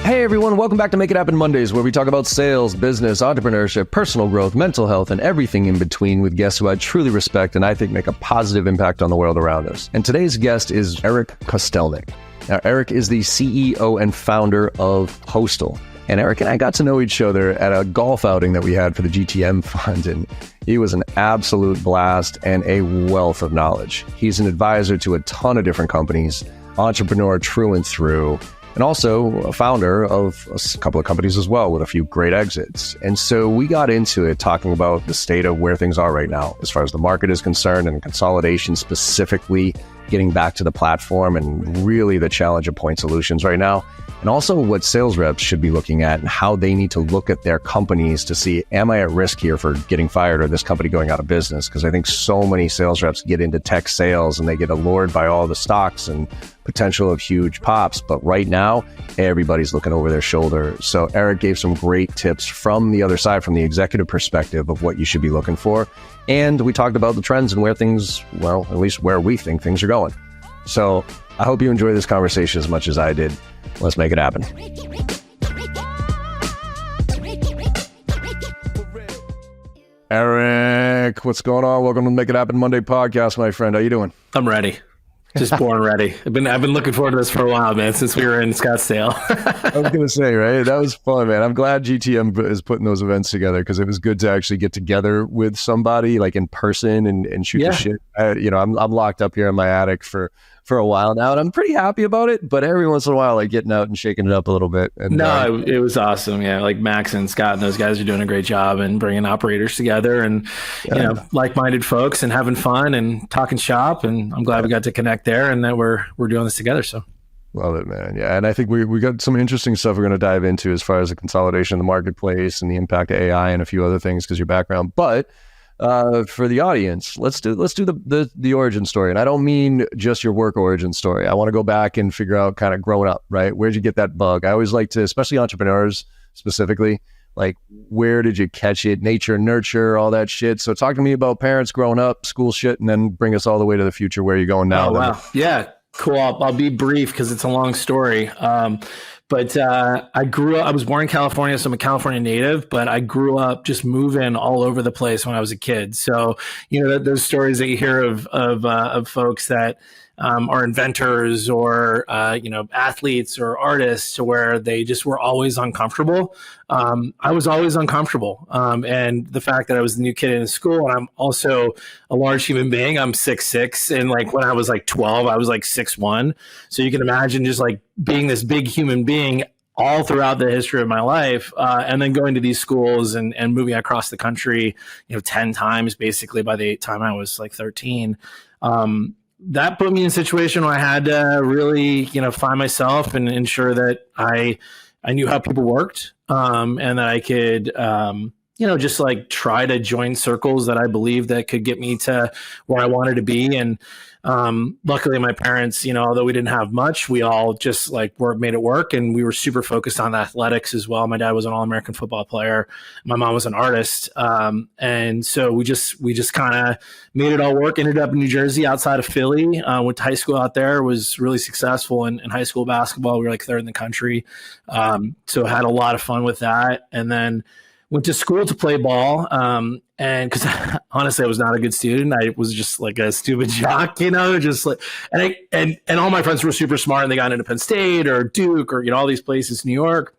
Hey everyone, welcome back to Make It Happen Mondays, where we talk about sales, business, entrepreneurship, personal growth, mental health, and everything in between with guests who I truly respect and I think make a positive impact on the world around us. And today's guest is Erik Kostelnik. Now, Erik is the CEO and founder of Postal. And Erik and I got to know each other at a golf outing that we had for the GTM Fund, and he was an absolute blast and a wealth of knowledge. He's an advisor to a ton of different companies, entrepreneur through and through, and also a founder of a couple of companies as well with a few great exits. And so we got into it talking about the state of where things are right now as far as the market is concerned and consolidation, specifically getting back to the platform and really the challenge of point solutions right now. And also what sales reps should be looking at and how they need to look at their companies to see, am I at risk here for getting fired or this company going out of business? Because I think so many sales reps get into tech sales and they get allured by all the stocks and potential of huge pops. But right now, everybody's looking over their shoulder. So Erik gave some great tips from the other side, from the executive perspective of what you should be looking for. And we talked about the trends and where things, well, at least where we think things are going. So I hope you enjoy this conversation as much as I did. Let's make it happen. Erik, what's going on? Welcome to Make It Happen Monday podcast, my friend. How you doing? I'm ready. Just born ready. I've been looking forward to this for a while, man, since we were in Scottsdale. I was going to say, right? That was fun, man. I'm glad GTM is putting those events together because it was good to actually get together with somebody like in person and shoot the shit. I'm locked up here in my attic for a while now, and I'm pretty happy about it. But every once in a while, like getting out and shaking it up a little bit. And it was awesome. Yeah, like Max and Scott and those guys are doing a great job and bringing operators together and like-minded folks and having fun and talking shop. And I'm glad we got to connect there and that we're doing this together. So. Love it, man. Yeah. And I think we got some interesting stuff we're going to dive into as far as the consolidation of the marketplace and the impact of AI and a few other things because your background. But for the audience, let's do the origin story. And I don't mean just your work origin story. I want to go back and figure out kind of growing up, right? Where'd you get that bug? I always like to, especially entrepreneurs specifically, like where did you catch it? Nature, nurture, all that shit. So talk to me about parents growing up, school shit, and then bring us all the way to the future. Where are you going now? Oh, wow. Yeah. Cool. I'll be brief because it's a long story. But I was born in California, so I'm a California native, but I grew up just moving all over the place when I was a kid. So, those stories that you hear of folks that are inventors or, athletes or artists where they just were always uncomfortable. I was always uncomfortable. And the fact that I was the new kid in school, and I'm also a large human being, I'm 6'6", and like when I was like 12, I was like 6'1". So you can imagine just like being this big human being all throughout the history of my life, and then going to these schools and moving across the country, 10 times basically by the time I was like 13. That put me in a situation where I had to really, find myself and ensure that I knew how people worked, and that I could, just like try to join circles that I believed that could get me to where I wanted to be. And luckily my parents, although we didn't have much, we all just like made it work. And we were super focused on athletics as well. My dad was an All-American football player. My mom was an artist. And so we just kind of made it all work. Ended up in New Jersey outside of Philly, went to high school out there, was really successful in high school basketball. We were like third in the country. So had a lot of fun with that. And then went to school to play ball. And because honestly, I was not a good student. I was just like a stupid jock, just like, and all my friends were super smart and they got into Penn State or Duke or, all these places, New York.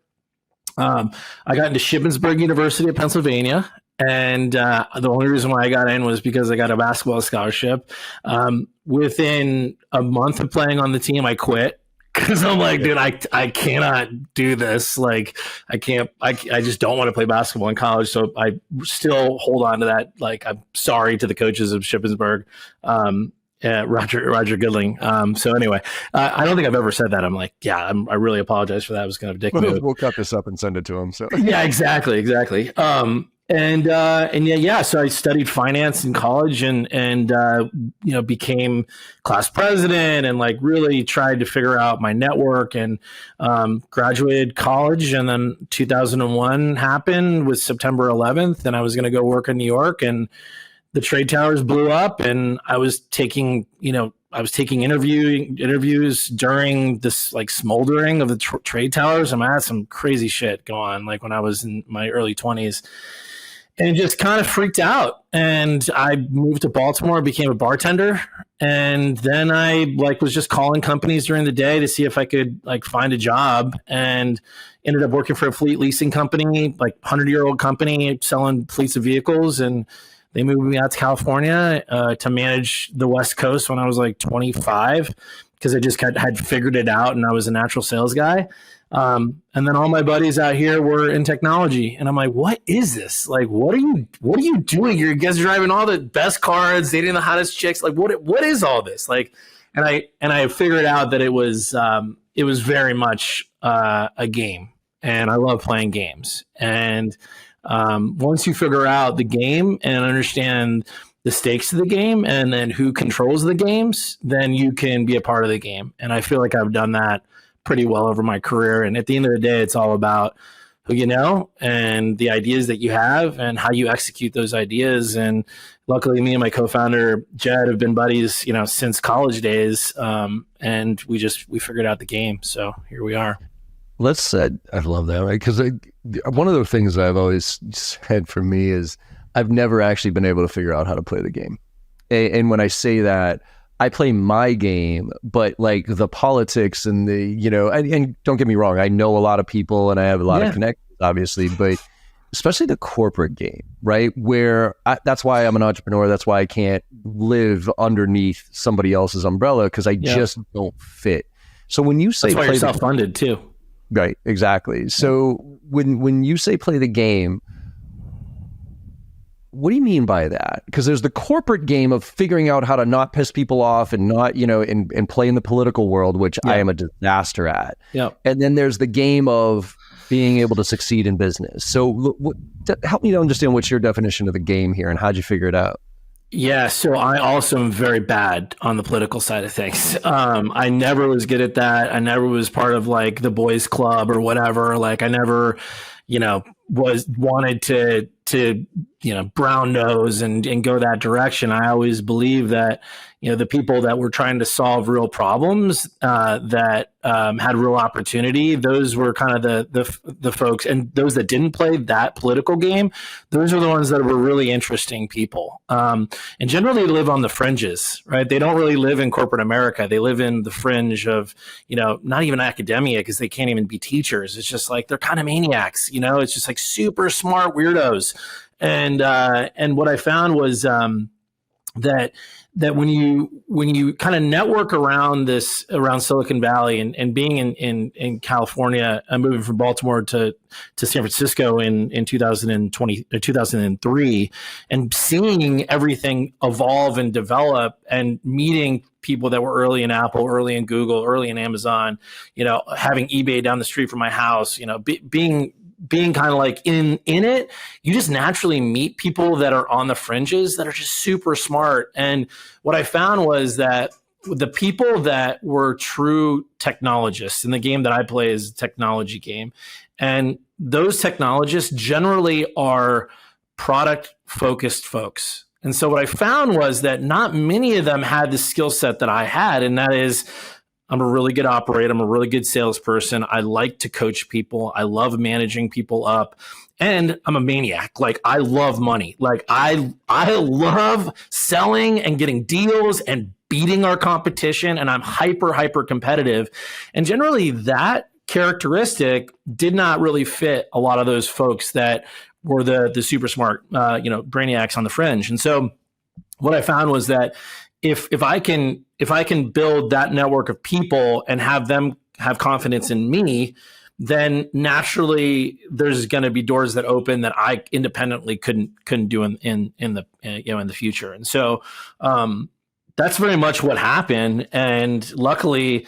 I got into Shippensburg University of Pennsylvania. And the only reason why I got in was because I got a basketball scholarship. Within a month of playing on the team, I quit. Because I'm like, dude, I cannot do this. Like, I just don't want to play basketball in college. So I still hold on to that. Like, I'm sorry to the coaches of Shippensburg, Roger Goodling. So anyway, I don't think I've ever said that. I'm like, I really apologize for that. I was kind of a dick move. We'll cut this up and send it to him. So yeah, exactly. So I studied finance in college and became class president and like really tried to figure out my network and graduated college. And then 2001 happened with September 11th, and I was going to go work in New York, and the trade towers blew up, and I was taking, I was taking interviews during this like smoldering of the trade towers. I had some crazy shit go on, like when I was in my early 20s, and just kind of freaked out. And I moved to Baltimore, became a bartender. And then I like was just calling companies during the day to see if I could like find a job, and ended up working for a fleet leasing company, like 100-year-old company selling fleets of vehicles. And they moved me out to California to manage the West Coast when I was like 25, because I just had figured it out and I was a natural sales guy. And then all my buddies out here were in technology, and I'm like, what is this? Like, what are you doing? You guys are driving all the best cars, dating the hottest chicks. Like, what is all this? Like, and I figured out that it was very much a game, and I love playing games. And once you figure out the game and understand the stakes of the game, and then who controls the games, then you can be a part of the game. And I feel like I've done that pretty well over my career. And at the end of the day, it's all about who you know and the ideas that you have and how you execute those ideas. And luckily, me and my co-founder Jed have been buddies, since college days. And we figured out the game. So here we are. I love that, right? Because one of the things that I've always said for me is I've never actually been able to figure out how to play the game. And when I say that, I play my game, but like the politics and the, and don't get me wrong, I know a lot of people and I have a lot of connections, obviously, but especially the corporate game, right? That's why I'm an entrepreneur. That's why I can't live underneath somebody else's umbrella, because I just don't fit. So when you say that's why you're self-funded too. Right, exactly. So when you say play the game, what do you mean by that? Because there's the corporate game of figuring out how to not piss people off and not, and play in the political world, which I am a disaster at. Yeah. And then there's the game of being able to succeed in business. So help me to understand what's your definition of the game here and how'd you figure it out? Yeah, so I also am very bad on the political side of things. I never was good at that. I never was part of like the boys club or whatever. Like I never, wanted to brown nose and go that direction. I always believe that, the people that were trying to solve real problems that had real opportunity, those were kind of the folks, and those that didn't play that political game, those are the ones that were really interesting people. And generally live on the fringes, right? They don't really live in corporate America. They live in the fringe of, not even academia, because they can't even be teachers. It's just like, they're kind of maniacs, it's just like super smart weirdos. And what I found was that when you kind of network around Silicon Valley and being in California, moving from Baltimore to San Francisco in 2003, and seeing everything evolve and develop, and meeting people that were early in Apple, early in Google, early in Amazon, having eBay down the street from my house, being kind of like in it, you just naturally meet people that are on the fringes that are just super smart. And what I found was that the people that were true technologists, in the game that I play is a technology game, and those technologists generally are product focused folks. And so what I found was that not many of them had the skill set that I had, and that is, I'm a really good operator. I'm a really good salesperson. I like to coach people. I love managing people up. And I'm a maniac. Like, I love money. Like, I love selling and getting deals and beating our competition. And I'm hyper competitive. And generally that characteristic did not really fit a lot of those folks that were the super smart, brainiacs on the fringe. And so what I found was that if I can build that network of people and have them have confidence in me, then naturally there's going to be doors that open that I independently couldn't do in the future. And so that's very much what happened. And luckily,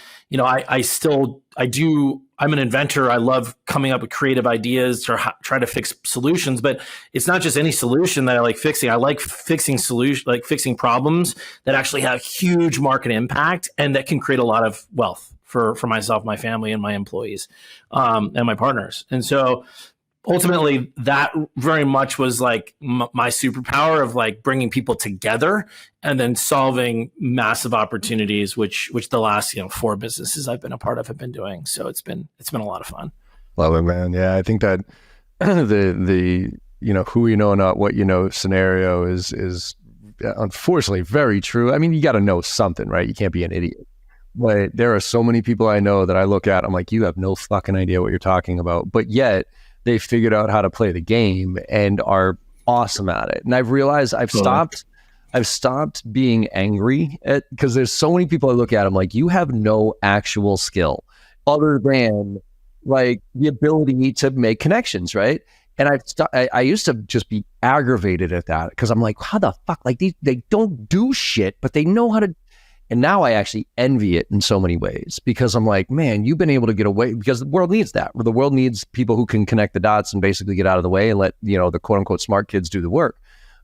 I'm an inventor. I love coming up with creative ideas to try to fix solutions, but it's not just any solution that I like fixing. I like fixing fixing problems that actually have huge market impact and that can create a lot of wealth for myself, my family, and my employees, and my partners. And so ultimately that very much was like my superpower of like bringing people together and then solving massive opportunities, which the last 4 businesses I've been a part of have been doing. So it's been a lot of fun. Love it, man. Yeah, I think that the who you know, not what you know scenario is unfortunately very true. I mean, you got to know something, right? You can't be an idiot. But there are so many people I know that I look at, I'm like, you have no fucking idea what you're talking about. But yet they figured out how to play the game and are awesome at it. And I've realized I've stopped being angry at, because there's so many people I look at, I'm like, you have no actual skill other than like the ability to make connections, right? And I used to just be aggravated at that because I'm like, how the fuck? Like they don't do shit, but they know how to. And now I actually envy it in so many ways because I'm like, man, you've been able to get away because the world needs that. The world needs people who can connect the dots and basically get out of the way and let, the quote unquote smart kids do the work.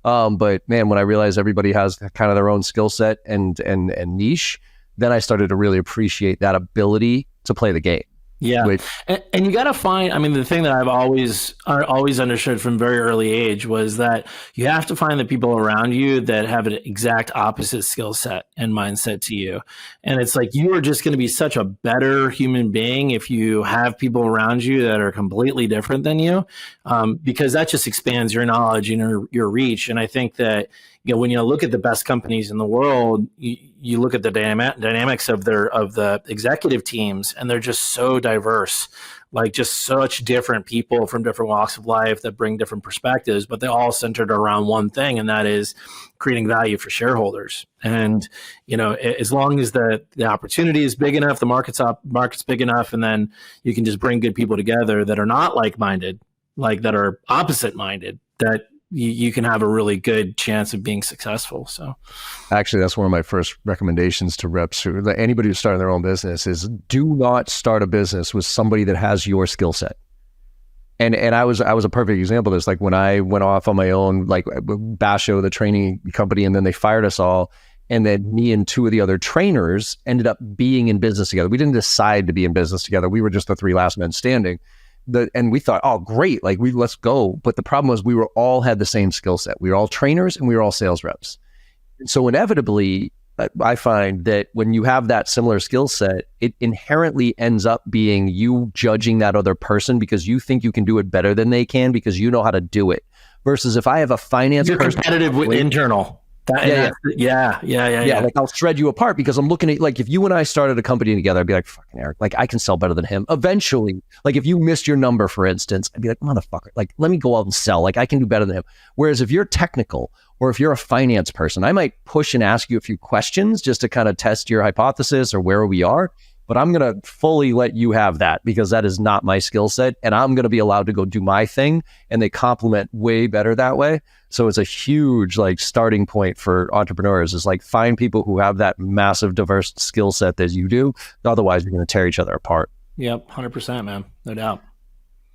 But man, when I realized everybody has kind of their own skill set and niche, then I started to really appreciate that ability to play the game. Yeah. And you got to find, I mean, the thing that I've always understood from very early age was that you have to find the people around you that have an exact opposite skill set and mindset to you. And it's like, you are just going to be such a better human being if you have people around you that are completely different than you, because that just expands your knowledge and your reach. And I think that, when you look at the best companies in the world, you look at the dynamics of the executive teams, and they're just so diverse, like just such different people from different walks of life that bring different perspectives, but they all centered around one thing, and that is creating value for shareholders. And as long as the opportunity is big enough, the market's big enough, and then you can just bring good people together that are not like-minded, like that are opposite-minded, that you can have a really good chance of being successful. So actually, that's one of my first recommendations to reps, or anybody who's starting their own business, is do not start a business with somebody that has your skill set. And I was a perfect example of this. Like when I went off on my own, like Basho, the training company, and then they fired us all. And then me and 2 of the other trainers ended up being in business together. We didn't decide to be in business together. We were just the 3 last men standing. And we thought, oh, great, like let's go. But the problem was we all had the same skill set. We were all trainers and we were all sales reps. And so inevitably, I find that when you have that similar skill set, it inherently ends up being you judging that other person because you think you can do it better than they can because you know how to do it. Versus if I have a finance person, competitive with internal. Yeah. Like I'll shred you apart because I'm looking at, like, if you and I started a company together, I'd be like, fucking Erik, like I can sell better than him. Eventually, like if you missed your number, for instance, I'd be like, motherfucker, like let me go out and sell. Like I can do better than him. Whereas if you're technical or if you're a finance person, I might push and ask you a few questions just to kind of test your hypothesis or where we are. But I'm going to fully let you have that because that is not my skill set. And I'm going to be allowed to go do my thing. And they complement way better that way. So it's a huge like starting point for entrepreneurs is like find people who have that massive diverse skill set that you do. Otherwise, you're going to tear each other apart. Yep. 100%, man. No doubt.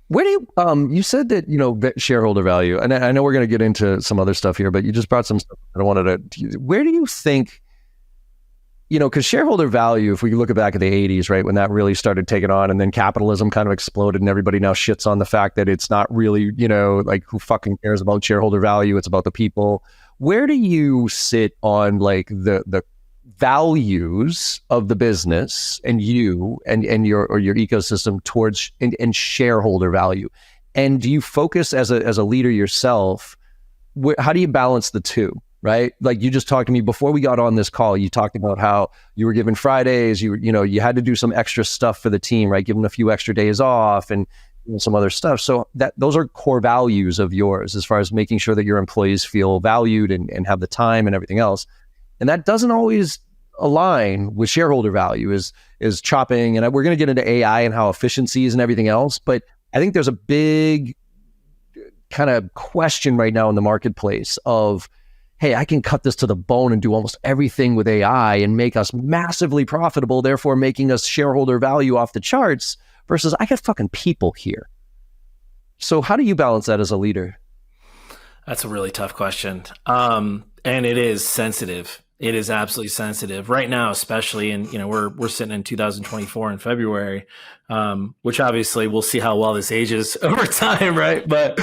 Where do you, you said that, shareholder value, and I know we're going to get into some other stuff here, but you just brought some stuff that I wanted to, where do you think, because shareholder value, if we look back at the 80s, right, when that really started taking on and then capitalism kind of exploded and everybody now shits on the fact that it's not really, like who fucking cares about shareholder value? It's about the people. Where do you sit on like the values of the business and you and your ecosystem towards and shareholder value? And do you focus as a leader yourself? How do you balance the two? Right? Like you just talked to me before we got on this call, you talked about how you were given Fridays, you had to do some extra stuff for the team, right? Give them a few extra days off and some other stuff. So those are core values of yours as far as making sure that your employees feel valued and have the time and everything else. And that doesn't always align with shareholder value is chopping. And we're going to get into AI and how efficiencies and everything else. But I think there's a big kind of question right now in the marketplace of, hey, I can cut this to the bone and do almost everything with AI and make us massively profitable, therefore making us shareholder value off the charts, versus I got fucking people here. So how do you balance that as a leader? That's a really tough question. And it is sensitive. It is absolutely sensitive right now, especially, and we're sitting in 2024 in February, which obviously we'll see how well this ages over time, right? But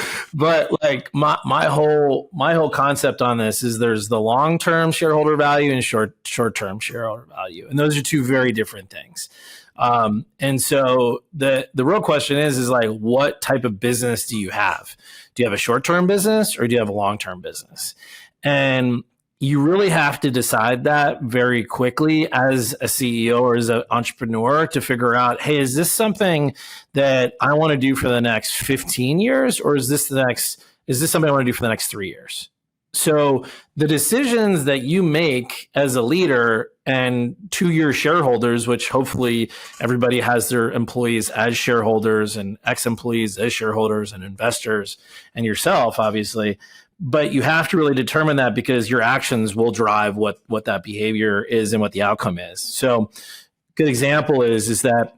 like my whole concept on this is there's the long term shareholder value and short term shareholder value, and those are two very different things. And so the real question is like, what type of business do you have? Do you have a short term business or do you have a long term business? And you really have to decide that very quickly as a CEO or as an entrepreneur to figure out, hey, is this something that I want to do for the next 15 years? Or is this something I want to do for the next 3 years? So the decisions that you make as a leader and to your shareholders, which hopefully everybody has their employees as shareholders and ex-employees as shareholders and investors and yourself, obviously, but you have to really determine that because your actions will drive what that behavior is and what the outcome is. So good example is that,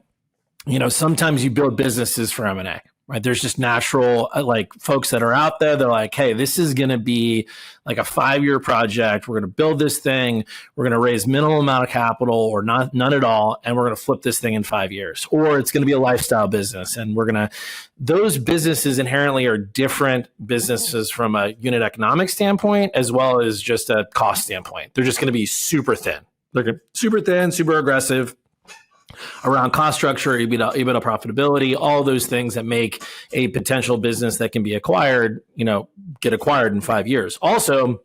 sometimes you build businesses for M&A, right? There's just natural, like folks that are out there, they're like, hey, this is going to be like a 5-year project. We're going to build this thing. We're going to raise minimal amount of capital or none at all. And we're going to flip this thing in 5 years, or it's going to be a lifestyle business. And those businesses inherently are different businesses from a unit economic standpoint, as well as just a cost standpoint. They're just going to be super thin. They're super thin, super aggressive around cost structure, EBITDA profitability, all those things that make a potential business that can be acquired, get acquired in 5 years. Also,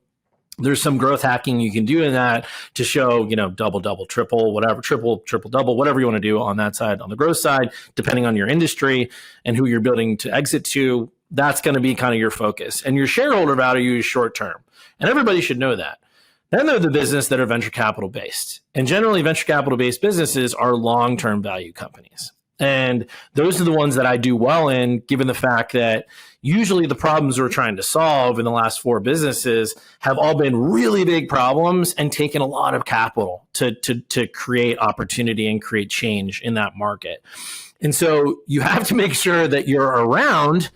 there's some growth hacking you can do in that to show, double, triple, whatever, triple, double, whatever you want to do on that side, on the growth side, depending on your industry and who you're building to exit to. That's going to be kind of your focus. And your shareholder value is short term. And everybody should know that. Then they're the business that are venture capital based. And generally, venture capital based businesses are long-term value companies. And those are the ones that I do well in, given the fact that usually the problems we're trying to solve in the last 4 businesses have all been really big problems and taken a lot of capital to create opportunity and create change in that market. And so you have to make sure that you're around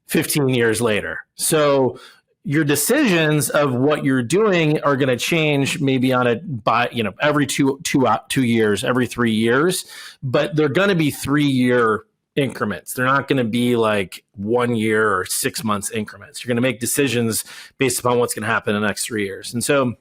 15 years later. So your decisions of what you're doing are going to change maybe every two years, every 3 years, but they're going to be 3-year increments. They're not going to be like 1 year or 6 months increments. You're going to make decisions based upon what's going to happen in the next 3 years. And so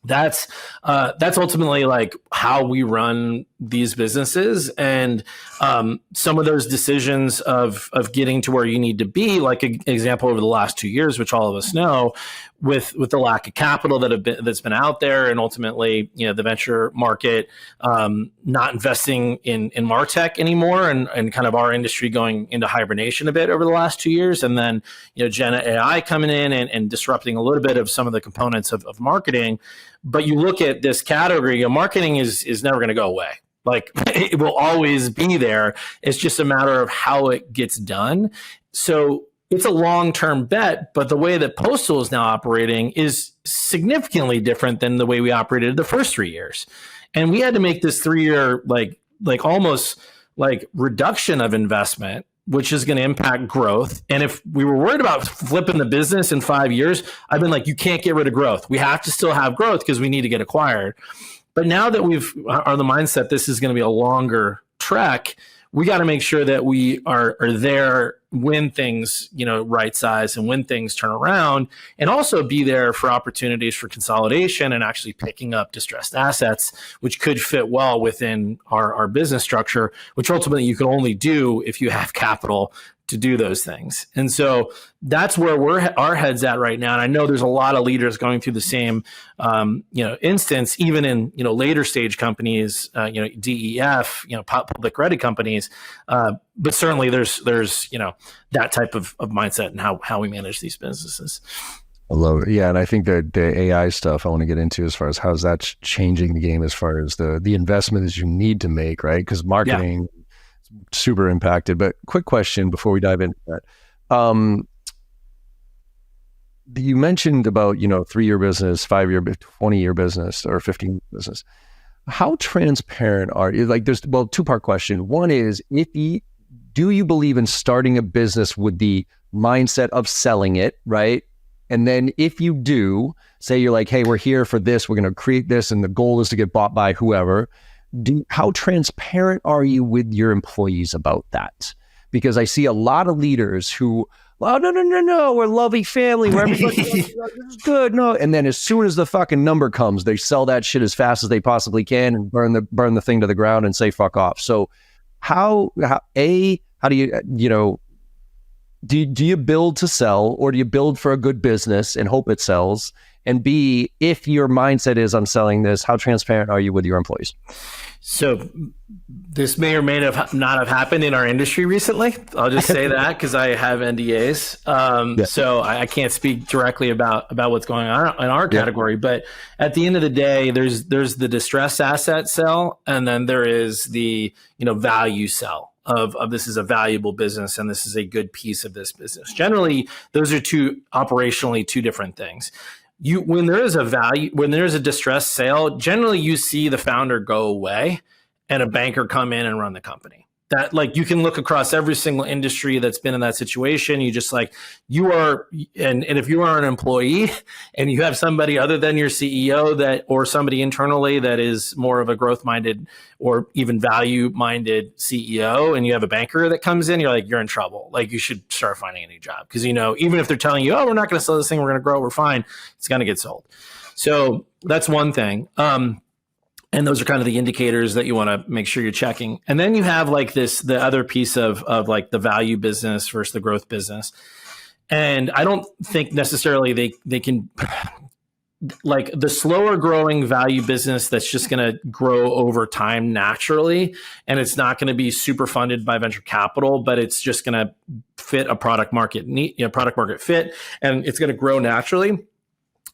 that's ultimately like how we run these businesses. And some of those decisions of getting to where you need to be, like an example over the last 2 years, which all of us know, with the lack of capital that's been out there, and ultimately, the venture market not investing in MarTech anymore, and kind of our industry going into hibernation a bit over the last 2 years, and then Gen AI coming in and disrupting a little bit of some of the components of marketing. But you look at this category, marketing is never going to go away. Like, it will always be there. It's just a matter of how it gets done. So it's a long-term bet, but the way that Postal is now operating is significantly different than the way we operated the first 3 years. And we had to make this 3-year, like almost like reduction of investment, which is going to impact growth. And if we were worried about flipping the business in 5 years, I've been like, you can't get rid of growth. We have to still have growth because we need to get acquired. But now that are the mindset, this is going to be a longer trek, we got to make sure that we are there when things, right size and when things turn around, and also be there for opportunities for consolidation and actually picking up distressed assets, which could fit well within our business structure, which ultimately you can only do if you have capital to do those things. And so that's where our heads at right now. And I know there's a lot of leaders going through the same, instance, even in, later stage companies, DEF, public credit companies. But certainly there's, that type of mindset and how we manage these businesses. I love it. Yeah. And I think that the AI stuff I want to get into as far as how's that changing the game as far as the investments you need to make, right? Because marketing, super impacted. But quick question before we dive into that. You mentioned about, 3-year business, 5-year, 20-year business, or 15-year business. How transparent are you? Like, there's, 2-part question. One is, do you believe in starting a business with the mindset of selling it, right? And then if you do, say you're like, hey, we're here for this, we're going to create this, and the goal is to get bought by whoever, how transparent are you with your employees about that? Because I see a lot of leaders who, oh, no, we're a loving family, where everybody's good, no. And then as soon as the fucking number comes, they sell that shit as fast as they possibly can and burn the thing to the ground and say fuck off. So how do you, do you build to sell, or do you build for a good business and hope it sells? And B, if your mindset is I'm selling this, how transparent are you with your employees? So this may or may not have happened in our industry recently. I'll just say that because I have NDAs. So I can't speak directly about what's going on in our category. But at the end of the day, there's the distressed asset sell, and then there is the value sell of this is a valuable business and this is a good piece of this business. Generally, those are operationally two different things. When there is a distressed sale, generally you see the founder go away and a banker come in and run the company. That, like, you can look across every single industry that's been in that situation. You just and if you are an employee and you have somebody other than your CEO or somebody internally that is more of a growth minded or even value minded CEO, and you have a banker that comes in, you're in trouble. Like, you should start finding a new job, because even if they're telling you, oh, we're not going to sell this thing, we're going to grow, we're fine, it's going to get sold. So that's one thing. And those are kind of the indicators that you want to make sure you're checking. And then you have the other piece of like the value business versus the growth business. And I don't think necessarily they can, like, the slower growing value business that's just going to grow over time naturally. And it's not going to be super funded by venture capital, but it's just going to fit a product market fit, and it's going to grow naturally.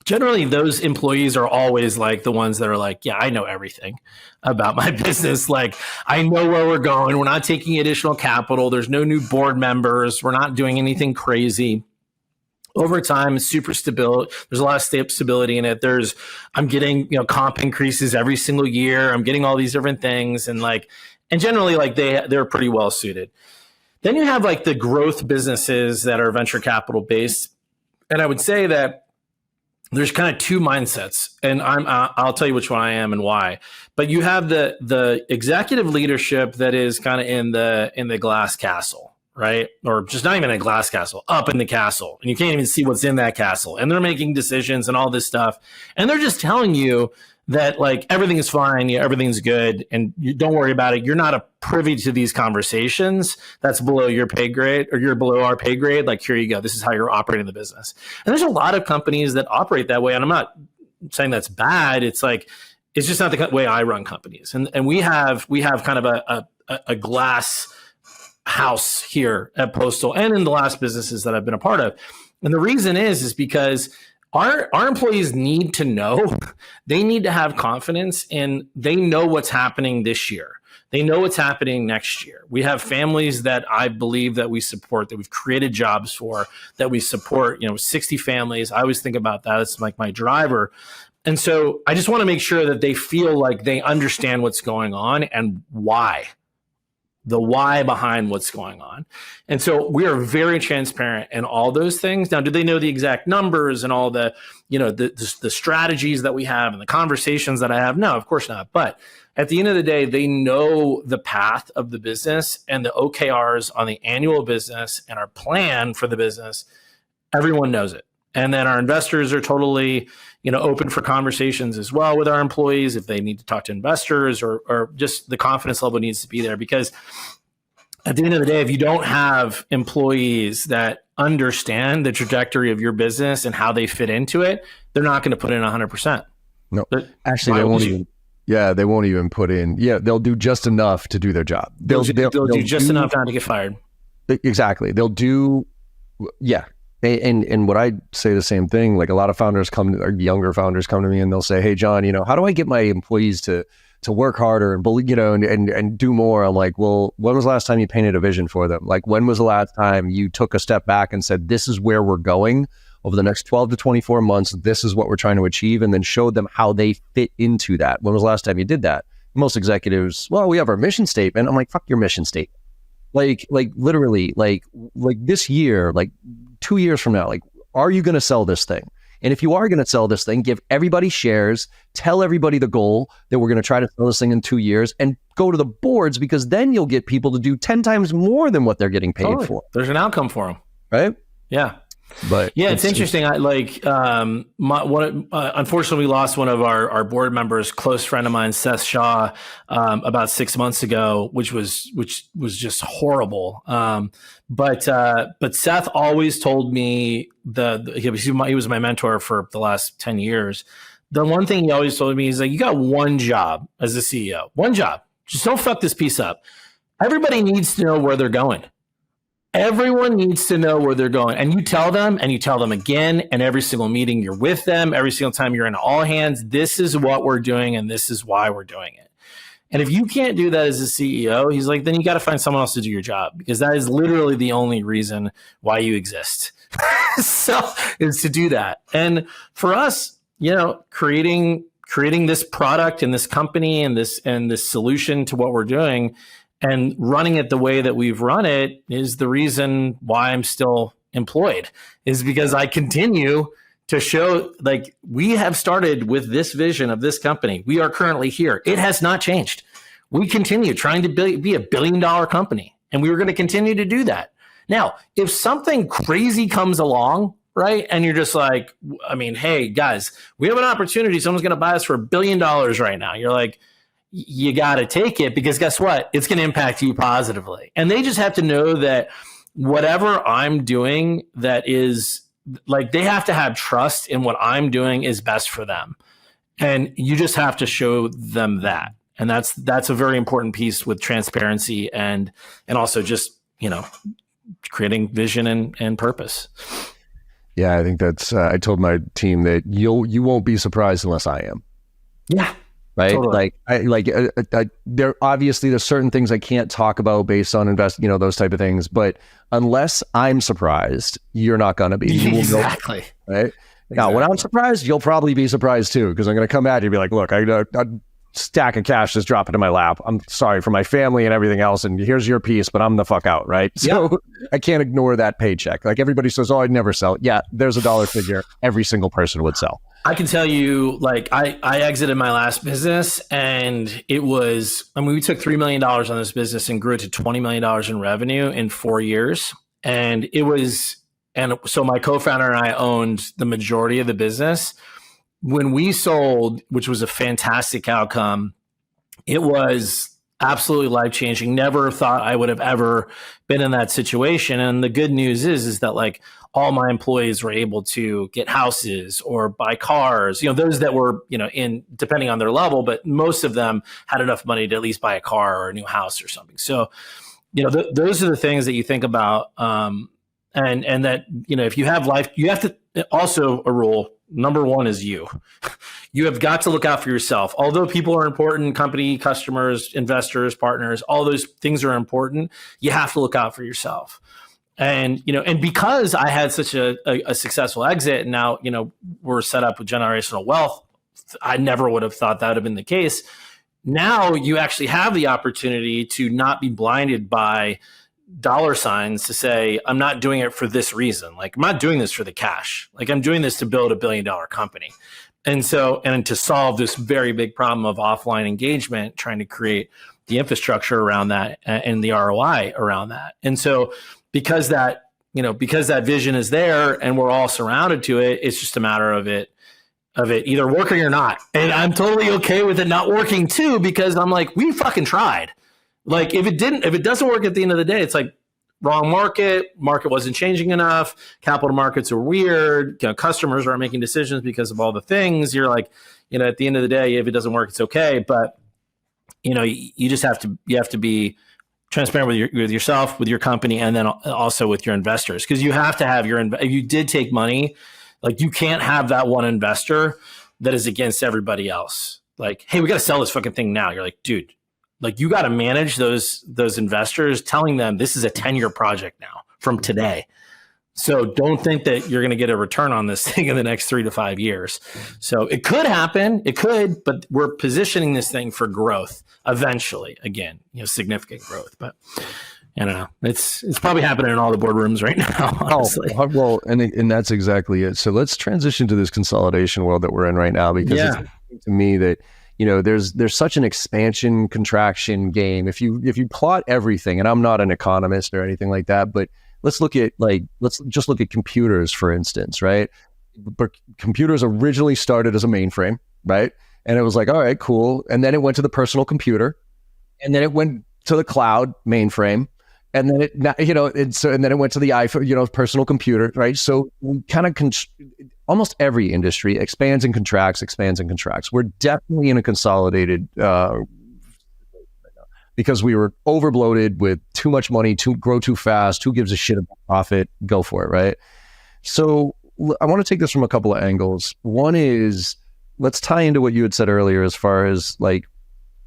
Generally, those employees are always like the ones that are like, yeah, I know everything about my business. Like, I know where we're going. We're not taking additional capital. There's no new board members. We're not doing anything crazy. Over time, it's super stable. There's a lot of stability in it. I'm getting, comp increases every single year. I'm getting all these different things. And generally, they're pretty well suited. Then you have the growth businesses that are venture capital based. And I would say that there's kind of two mindsets, and I'll tell you which one I am and why. But you have the executive leadership that is kind of in the glass castle, right? Or just not even a glass castle, up in the castle, and you can't even see what's in that castle. And they're making decisions and all this stuff, and they're just telling you that everything is fine, everything's good, and you don't worry about it. You're not a privy to these conversations. That's below your pay grade, or you're below our pay grade. Here you go. This is how you're operating the business. And there's a lot of companies that operate that way. And I'm not saying that's bad. It's just not the way I run companies. And we have kind of a glass house here at Postal and in the last businesses that I've been a part of. And the reason is because our employees need to know, they need to have confidence, and they know what's happening this year. They know what's happening next year. We have families that I believe that we support, that we've created jobs for, that we support, 60 families. I always think about that. It's like my driver. And so I just want to make sure that they feel like they understand what's going on and why. The why behind what's going on. And so we are very transparent in all those things. Now, do they know the exact numbers and all the strategies that we have and the conversations that I have? No, of course not. But at the end of the day, they know the path of the business and the OKRs on the annual business and our plan for the business. Everyone knows it. And then our investors are totally, open for conversations as well with our employees if they need to talk to investors, or just the confidence level needs to be there. Because at the end of the day, if you don't have employees that understand the trajectory of your business and how they fit into it, they're not going to put in 100%. No, actually, they won't even. Yeah, they won't even put in. Yeah, they'll do just enough to do their job. They'll do just enough not to get fired. Exactly. They'll do. Yeah. And what I say the same thing, a lot of founders or younger founders come to me and they'll say, hey, John, how do I get my employees to work harder and believe, and do more? I'm like, well, when was the last time you painted a vision for them? When was the last time you took a step back and said, this is where we're going over the next 12 to 24 months. This is what we're trying to achieve. And then showed them how they fit into that. When was the last time you did that? Most executives, well, we have our mission statement. I'm like, fuck your mission statement. Literally, this year, 2 years from now, are you going to sell this thing? And if you are going to sell this thing, give everybody shares, tell everybody the goal that we're going to try to sell this thing in 2 years, and go to the boards, because then you'll get people to do 10 times more than what they're getting paid for. There's an outcome for them. Right? Yeah. But yeah, it's interesting. Unfortunately, we lost one of our board members, close friend of mine, Seth Shaw, about 6 months ago, which was just horrible. But Seth always told me he was my mentor for the last 10 years. The one thing he always told me is like, you got one job as a CEO, one job. Just don't fuck this piece up. Everybody needs to know where they're going. Everyone needs to know where they're going. And you tell them again, and every single meeting you're with them, every single time you're in all hands, this is what we're doing and this is why we're doing it. And if you can't do that as a CEO, he's like, then you got to find someone else to do your job, because that is literally the only reason why you exist. So is to do that. And for us, creating this product and this company and this solution to what we're doing, and running it the way that we've run it, is the reason why I'm still employed, is because I continue to show, like, we have started with this vision of this company. We are currently here. It has not changed. We continue trying to be $1 billion company, and we are going to continue to do that. Now, if something crazy comes along, right, and you're just like, I mean, hey, guys, we have an opportunity. Someone's going to buy us for $1 billion right now. You're like, you got to take it, because guess what? It's going to impact you positively. And they just have to know that whatever I'm doing, that is, like, they have to have trust in what I'm doing is best for them. And you just have to show them that. And that's a very important piece with transparency and also just, creating vision and purpose. Yeah, I think that's, I told my team that you won't be surprised unless I am. Yeah. Right. Totally. There's certain things I can't talk about based on those type of things. But unless I'm surprised, you're not going to be. Exactly. Right. Now, when I'm surprised, you'll probably be surprised too, because I'm going to come at you and be like, look, a stack of cash just dropped into my lap. I'm sorry for my family and everything else. And here's your piece, but I'm the fuck out. Right. So I can't ignore that paycheck. Like, everybody says, oh, I'd never sell. Yeah, there's a dollar figure every single person would sell. I can tell you, like, I exited my last business, and we took $3 million on this business and grew it to $20 million in revenue in 4 years. And so my co-founder and I owned the majority of the business. When we sold, which was a fantastic outcome, it was absolutely life-changing. Never thought I would have ever been in that situation. And the good news is that, like, all my employees were able to get houses or buy cars, those that were, in, depending on their level, but most of them had enough money to at least buy a car or a new house or something. So, those are the things that you think about. And that, if you have life, you have to also, a rule, number one is you have got to look out for yourself. Although people are important, company, customers, investors, partners, all those things are important. You have to look out for yourself. And, and because I had such a successful exit, and now, we're set up with generational wealth, I never would have thought that would have been the case. Now you actually have the opportunity to not be blinded by dollar signs, to say, I'm not doing it for this reason. Like, I'm not doing this for the cash. Like, I'm doing this to build $1 billion company. And to solve this very big problem of offline engagement, trying to create the infrastructure around that and the ROI around that. And so, because that vision is there and we're all surrounded to it, it's just a matter of it either working or not. And I'm totally okay with it not working too, because I'm like, we fucking tried. Like, if it doesn't work at the end of the day, it's like, wrong market wasn't changing enough. Capital markets are weird. Customers aren't making decisions because of all the things. You're like, at the end of the day, if it doesn't work, it's okay. But, you just have to be transparent with yourself, with your company, and then also with your investors, because you have to have if you did take money, like, you can't have that one investor that is against everybody else. Like, hey, we got to sell this fucking thing now. You're like, dude, like, you got to manage those investors, telling them this is a 10-year project now from today. So don't think that you're going to get a return on this thing in the next 3 to 5 years. So it could happen. It could, but we're positioning this thing for growth eventually. Again, significant growth. But I don't know. It's probably happening in all the boardrooms right now, honestly. Oh, well, and that's exactly it. So let's transition to this consolidation world that we're in right now, because it's to me that, there's such an expansion contraction game. If you plot everything, and I'm not an economist or anything like that, but let's just look at computers, for instance, right? But computers originally started as a mainframe, right? And it was like, all right, cool. And then it went to the personal computer, and then it went to the cloud mainframe. And then and then it went to the iPhone, personal computer, right? So we kind of almost every industry expands and contracts. We're definitely in a consolidated because we were overbloated with too much money, to grow too fast. Who gives a shit about profit? Go for it, right? So I want to take this from a couple of angles. One is, let's tie into what you had said earlier as far as like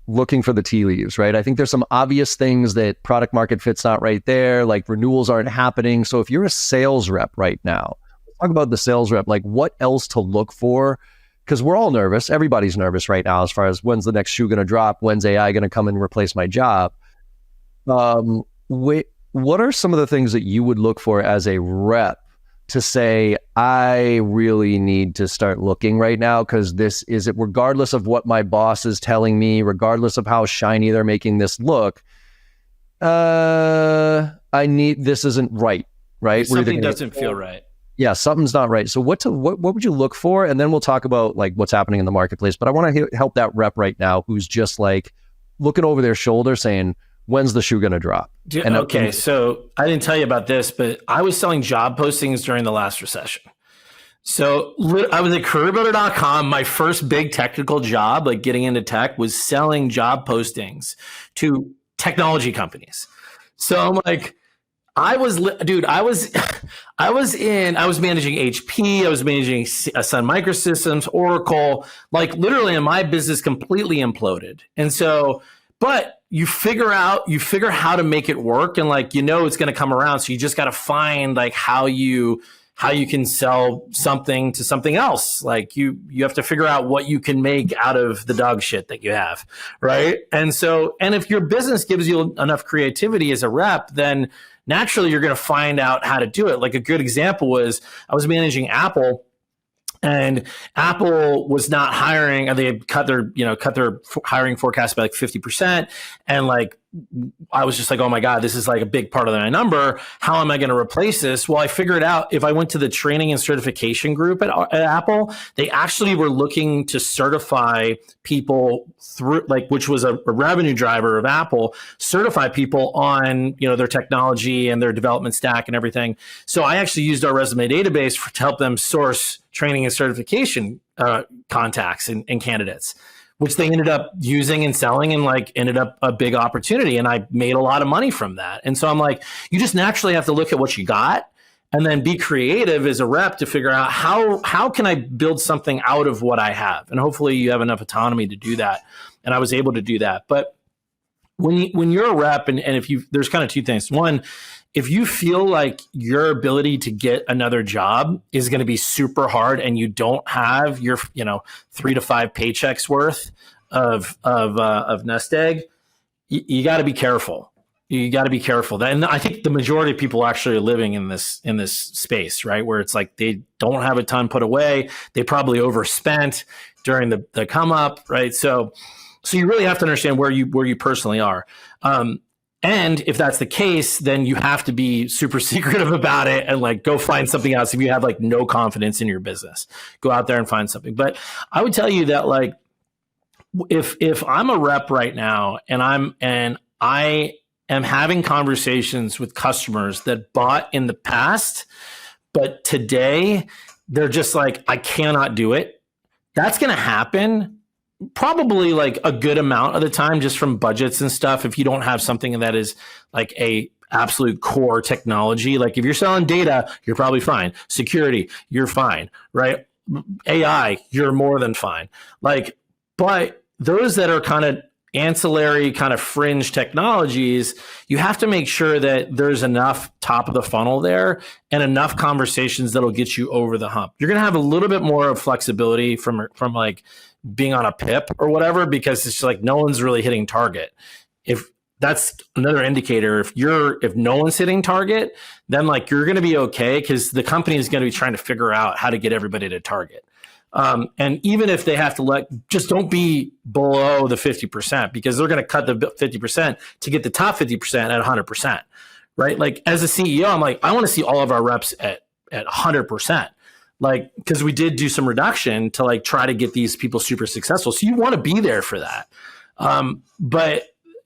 looking for the tea leaves, right? I think there's some obvious things that product market fit's not right there, like renewals aren't happening. So if you're a sales rep right now, let's talk about the sales rep, like what else to look for? Because we're all nervous. Everybody's nervous right now as far as when's the next shoe going to drop? When's AI going to come and replace my job? What are some of the things that you would look for as a rep to say, I really need to start looking right now, because this is it, regardless of what my boss is telling me, regardless of how shiny they're making this look, this isn't right? Something doesn't feel right. Yeah, something's not right. So what would you look for? And then we'll talk about like what's happening in the marketplace. But I want to help that rep right now who's just like looking over their shoulder saying, when's the shoe going to drop? So I didn't tell you about this, but I was selling job postings during the last recession. So I was at careerbuilder.com. My first big technical job, like getting into tech, was selling job postings to technology companies. So I'm like, I was managing HP, I was managing Sun Microsystems, Oracle, like literally, and my business completely imploded. And so, but you figure how to make it work, and like, it's going to come around. So you just got to find like how you can sell something to something else. Like you have to figure out what you can make out of the dog shit that you have. Right. And if your business gives you enough creativity as a rep, then naturally you're going to find out how to do it. Like a good example was I was managing Apple. And Apple was not hiring, and they had cut their hiring forecast by like 50%. And like, I was just like, oh my God, this is like a big part of my number. How am I going to replace this? Well, I figured out if I went to the training and certification group at Apple, they actually were looking to certify people through, like, which was a revenue driver of Apple, certify people on, their technology and their development stack and everything. So I actually used our resume database to help them source training and certification contacts and candidates, which they ended up using and selling, and like ended up a big opportunity. And I made a lot of money from that. And so I'm like, you just naturally have to look at what you got and then be creative as a rep to figure out how can I build something out of what I have? And hopefully you have enough autonomy to do that. And I was able to do that. But when you're a rep, and if there's kind of two things. One, if you feel like your ability to get another job is going to be super hard and you don't have your 3 to 5 paychecks worth of nest egg, you got to be careful. You got to be careful. And I think the majority of people actually are living in this space, right? Where it's like they don't have a ton put away. They probably overspent during the come up, right? So you really have to understand where you personally are. And if that's the case, then you have to be super secretive about it and like go find something else. If you have like no confidence in your business, go out there and find something. But I would tell you that like, if I'm a rep right now and I am having conversations with customers that bought in the past, but today they're just like, I cannot do it. That's going to happen probably like a good amount of the time, just from budgets and stuff. If you don't have something that is like a absolute core technology, like if you're selling data, you're probably fine. Security, you're fine, right? AI, you're more than fine. Like, but those that are kind of ancillary, kind of fringe technologies, you have to make sure that there's enough top of the funnel there and enough conversations that'll get you over the hump. You're going to have a little bit more of flexibility from like being on a PIP or whatever, because it's just like no one's really hitting target. If that's another indicator. If no one's hitting target, then like you're going to be okay, because the company is going to be trying to figure out how to get everybody to target. And even if they have to just don't be below the 50%, because they're going to cut the 50% to get the top 50% at 100%, right? Like as a CEO, I'm like, I want to see all of our reps at 100%. Like, because we did do some reduction to like try to get these people super successful. So you want to be there for that. But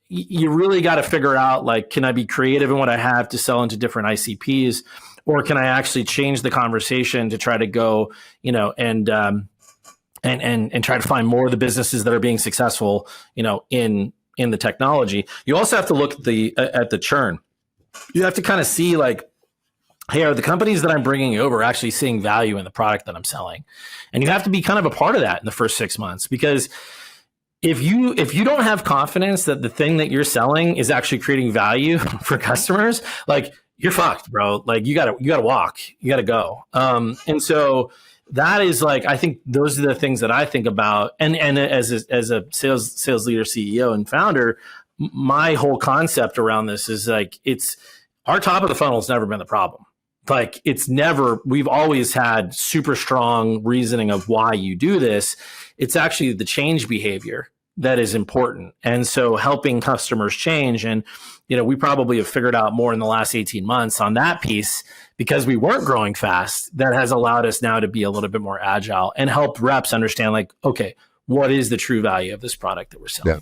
you really got to figure out, like, can I be creative in what I have to sell into different ICPs, or can I actually change the conversation to try to go, and try to find more of the businesses that are being successful, in the technology. You also have to look at the churn. You have to kind of see like, hey, are the companies that I'm bringing over actually seeing value in the product that I'm selling? And you have to be kind of a part of that in the first 6 months, because if you don't have confidence that the thing that you're selling is actually creating value for customers, like you're fucked, bro. Like you gotta walk, you gotta go. And so that is like, I think those are the things that I think about. And as a sales leader, CEO, and founder, my whole concept around this is like, it's our top of the funnel has never been the problem. Like we've always had super strong reasoning of why you do this. It's actually the change behavior that is important. And so helping customers change. And, we probably have figured out more in the last 18 months on that piece, because we weren't growing fast. That has allowed us now to be a little bit more agile and help reps understand like, okay, what is the true value of this product that we're selling? Yeah.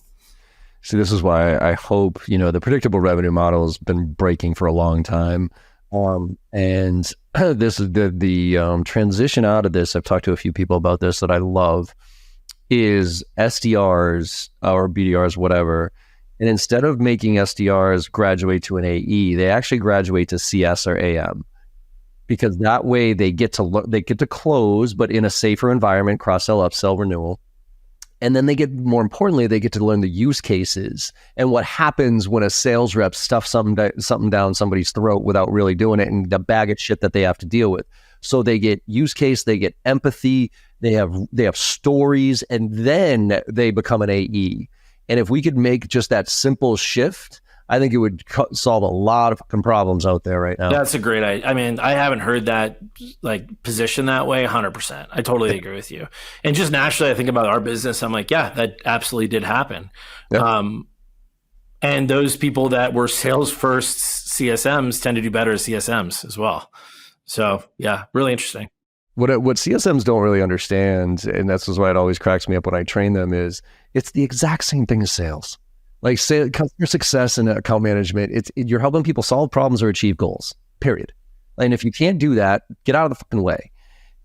See, this is why I hope, the predictable revenue model has been breaking for a long time. And this is the transition out of this. I've talked to a few people about this that I love, is SDRs or BDRs, whatever. And instead of making SDRs graduate to an AE, they actually graduate to CS or AM, because that way they get to close, but in a safer environment, cross-sell, upsell, renewal. And then more importantly, they get to learn the use cases and what happens when a sales rep stuffs something down somebody's throat without really doing it, and the bag of shit that they have to deal with. So they get use case, they get empathy, they have stories, and then they become an AE. And if we could make just that simple shift, I think it would solve a lot of fucking problems out there right now. That's a great idea. I mean, I haven't heard that like position that way 100%. I totally agree with you. And just naturally, I think about our business. I'm like, yeah, that absolutely did happen. Yeah. And those people that were sales first CSMs tend to do better as CSMs as well. So yeah, really interesting. What CSMs don't really understand, and that's why it always cracks me up when I train them, is it's the exact same thing as sales. Like customer success and account management, you're helping people solve problems or achieve goals, period. And if you can't do that, get out of the fucking way.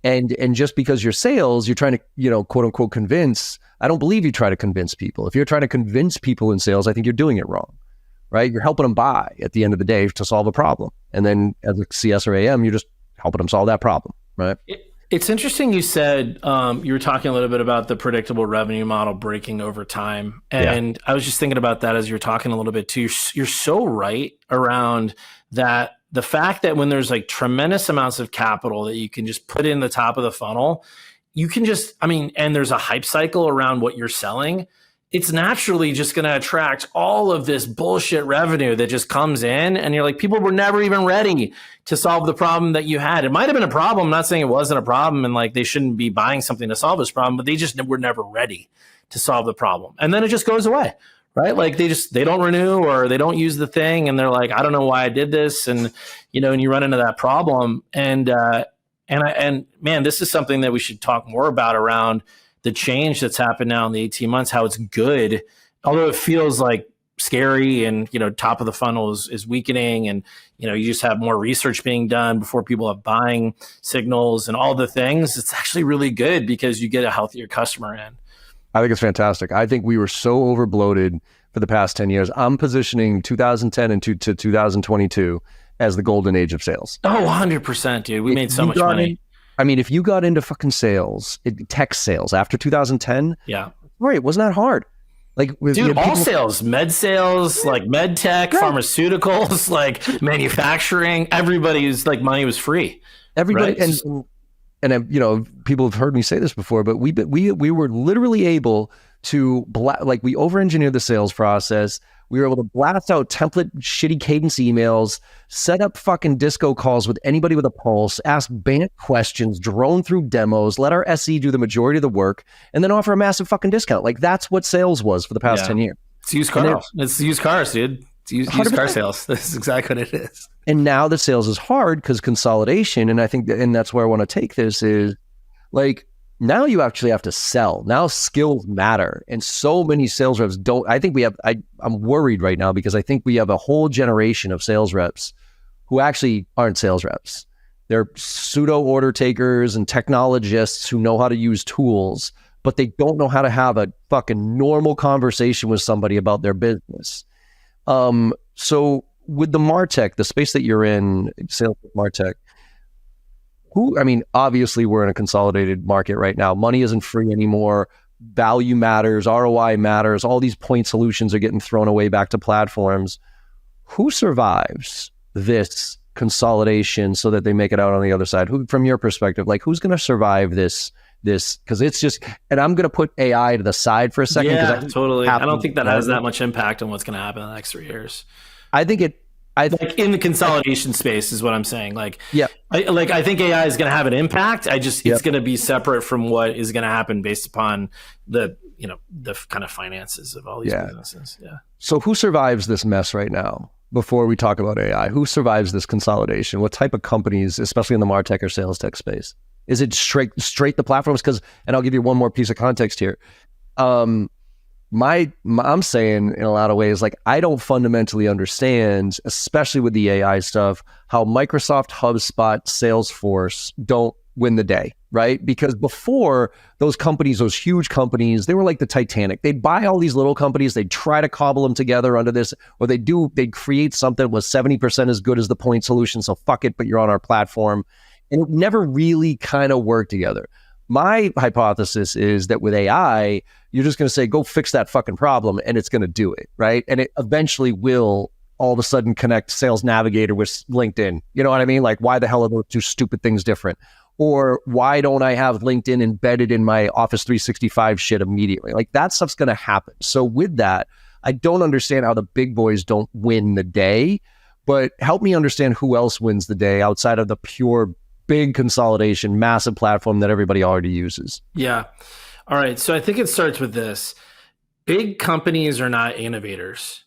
And just because you're sales, you're trying to, quote unquote, convince. I don't believe you try to convince people. If you're trying to convince people in sales, I think you're doing it wrong, right? You're helping them buy at the end of the day to solve a problem. And then as a CS or AM, you're just helping them solve that problem, right? It's interesting you said you were talking a little bit about the predictable revenue model breaking over time. And I was just thinking about that as you were talking a little bit too. You're so right around that. The fact that when there's like tremendous amounts of capital that you can just put in the top of the funnel, you can just, and there's a hype cycle around what you're selling, it's naturally just going to attract all of this bullshit revenue that just comes in. And you're like, people were never even ready to solve the problem that you had. It might have been a problem. I'm not saying it wasn't a problem and like they shouldn't be buying something to solve this problem, but they just were never ready to solve the problem. And then it just goes away, right? Like they don't renew or they don't use the thing. And they're like, I don't know why I did this. And, and you run into that problem. And man, this is something that we should talk more about around the change that's happened now in the 18 months, how it's good, although it feels like scary and, top of the funnel is weakening and, you just have more research being done before people have buying signals and all the things. It's actually really good because you get a healthier customer in. I think it's fantastic. I think we were so over bloated for the past 10 years. I'm positioning 2010 and to 2022 as the golden age of sales. Oh, 100%, dude. We made so much money. If you got into fucking sales, tech sales after 2010, right, it wasn't that hard. Like, dude, all sales, med sales, like med tech, pharmaceuticals, like manufacturing, everybody's like money was free. Everybody, right? and people have heard me say this before, but we were literally able to we over-engineered the sales process. We were able to blast out template shitty cadence emails, set up fucking disco calls with anybody with a pulse, ask BANT questions, drone through demos, let our SE do the majority of the work, and then offer a massive fucking discount. Like that's what sales was for the past 10 years. It's used cars. It's used cars, dude. It's used car sales. That's exactly what it is. And now the sales is hard because consolidation, and I think and that's where I want to take this is like, now you actually have to sell. Now skills matter. And so many sales reps don't. I think we have, I'm worried right now because I think we have a whole generation of sales reps who actually aren't sales reps. They're pseudo order takers and technologists who know how to use tools, but they don't know how to have a fucking normal conversation with somebody about their business. So with the MarTech, the space that you're in, sales with MarTech, obviously we're in a consolidated market right now. Money isn't free anymore. Value matters, ROI matters. All these point solutions are getting thrown away back to platforms. Who survives this consolidation so that they make it out on the other side? Who, from your perspective, like who's going to survive this? Because it's just, and I'm going to put AI to the side for a second. Yeah, totally. I don't think that has that much impact on what's going to happen in the next 3 years. I think in the consolidation space is what I'm saying. Like, yeah, I think AI is going to have an impact. It's going to be separate from what is going to happen based upon the kind of finances of all these businesses. Yeah. So who survives this mess right now? Before we talk about AI, who survives this consolidation? What type of companies, especially in the MarTech or sales tech space? Is it straight the platforms? And I'll give you one more piece of context here. I'm saying in a lot of ways, like I don't fundamentally understand, especially with the AI stuff, how Microsoft, HubSpot, Salesforce don't win the day, right? Because before those companies, those huge companies, they were like the Titanic. They'd buy all these little companies, they'd try to cobble them together under this, or they'd create something that was 70% as good as the point solution. So fuck it, but you're on our platform. And it never really kind of worked together. My hypothesis is that with AI, you're just going to say, go fix that fucking problem, and it's going to do it, right? And it eventually will all of a sudden connect Sales Navigator with LinkedIn. You know what I mean? Like, why the hell are those two stupid things different? Or why don't I have LinkedIn embedded in my Office 365 shit immediately? Like, that stuff's going to happen. So with that, I don't understand how the big boys don't win the day, but help me understand who else wins the day outside of the pure big consolidation, massive platform that everybody already uses. Yeah. All right. So I think it starts with this. Big companies are not innovators.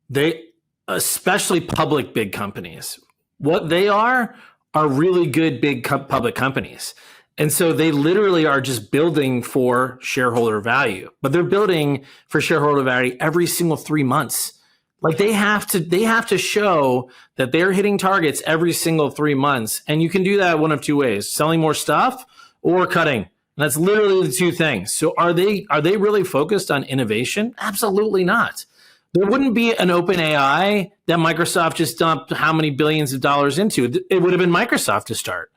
They, especially public big companies, what they are really good big public companies. And so they literally are just building for shareholder value, but they're building for shareholder value every single 3 months. Like they have to show that they're hitting targets every single 3 months. And you can do that one of two ways: selling more stuff or cutting. And that's literally the two things. So are they really focused on innovation? Absolutely not. There wouldn't be an open AI that Microsoft just dumped how many billions of dollars into. It would have been Microsoft to start.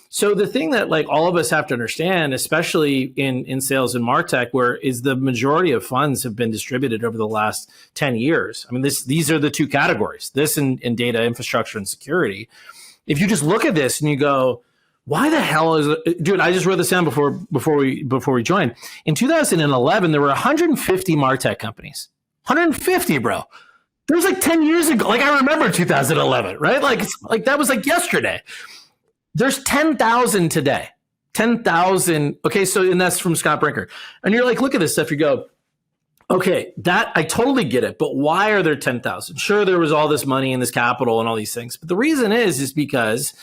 So the thing that like all of us have to understand, especially in sales and MarTech, where is the majority of funds have been distributed over the last 10 years. I mean, these are the two categories, this and data infrastructure and security. If you just look at this and you go, why the hell is it? Dude, I just wrote this down before we joined. In 2011, there were 150 MarTech companies. 150, bro. That was like 10 years ago. Like I remember 2011, right? Like that was like yesterday. There's 10,000 today. 10,000. Okay, so and that's from Scott Brinker. And you're like, look at this stuff. You go, okay, that I totally get it. But why are there 10,000? Sure, there was all this money and this capital and all these things. But the reason is because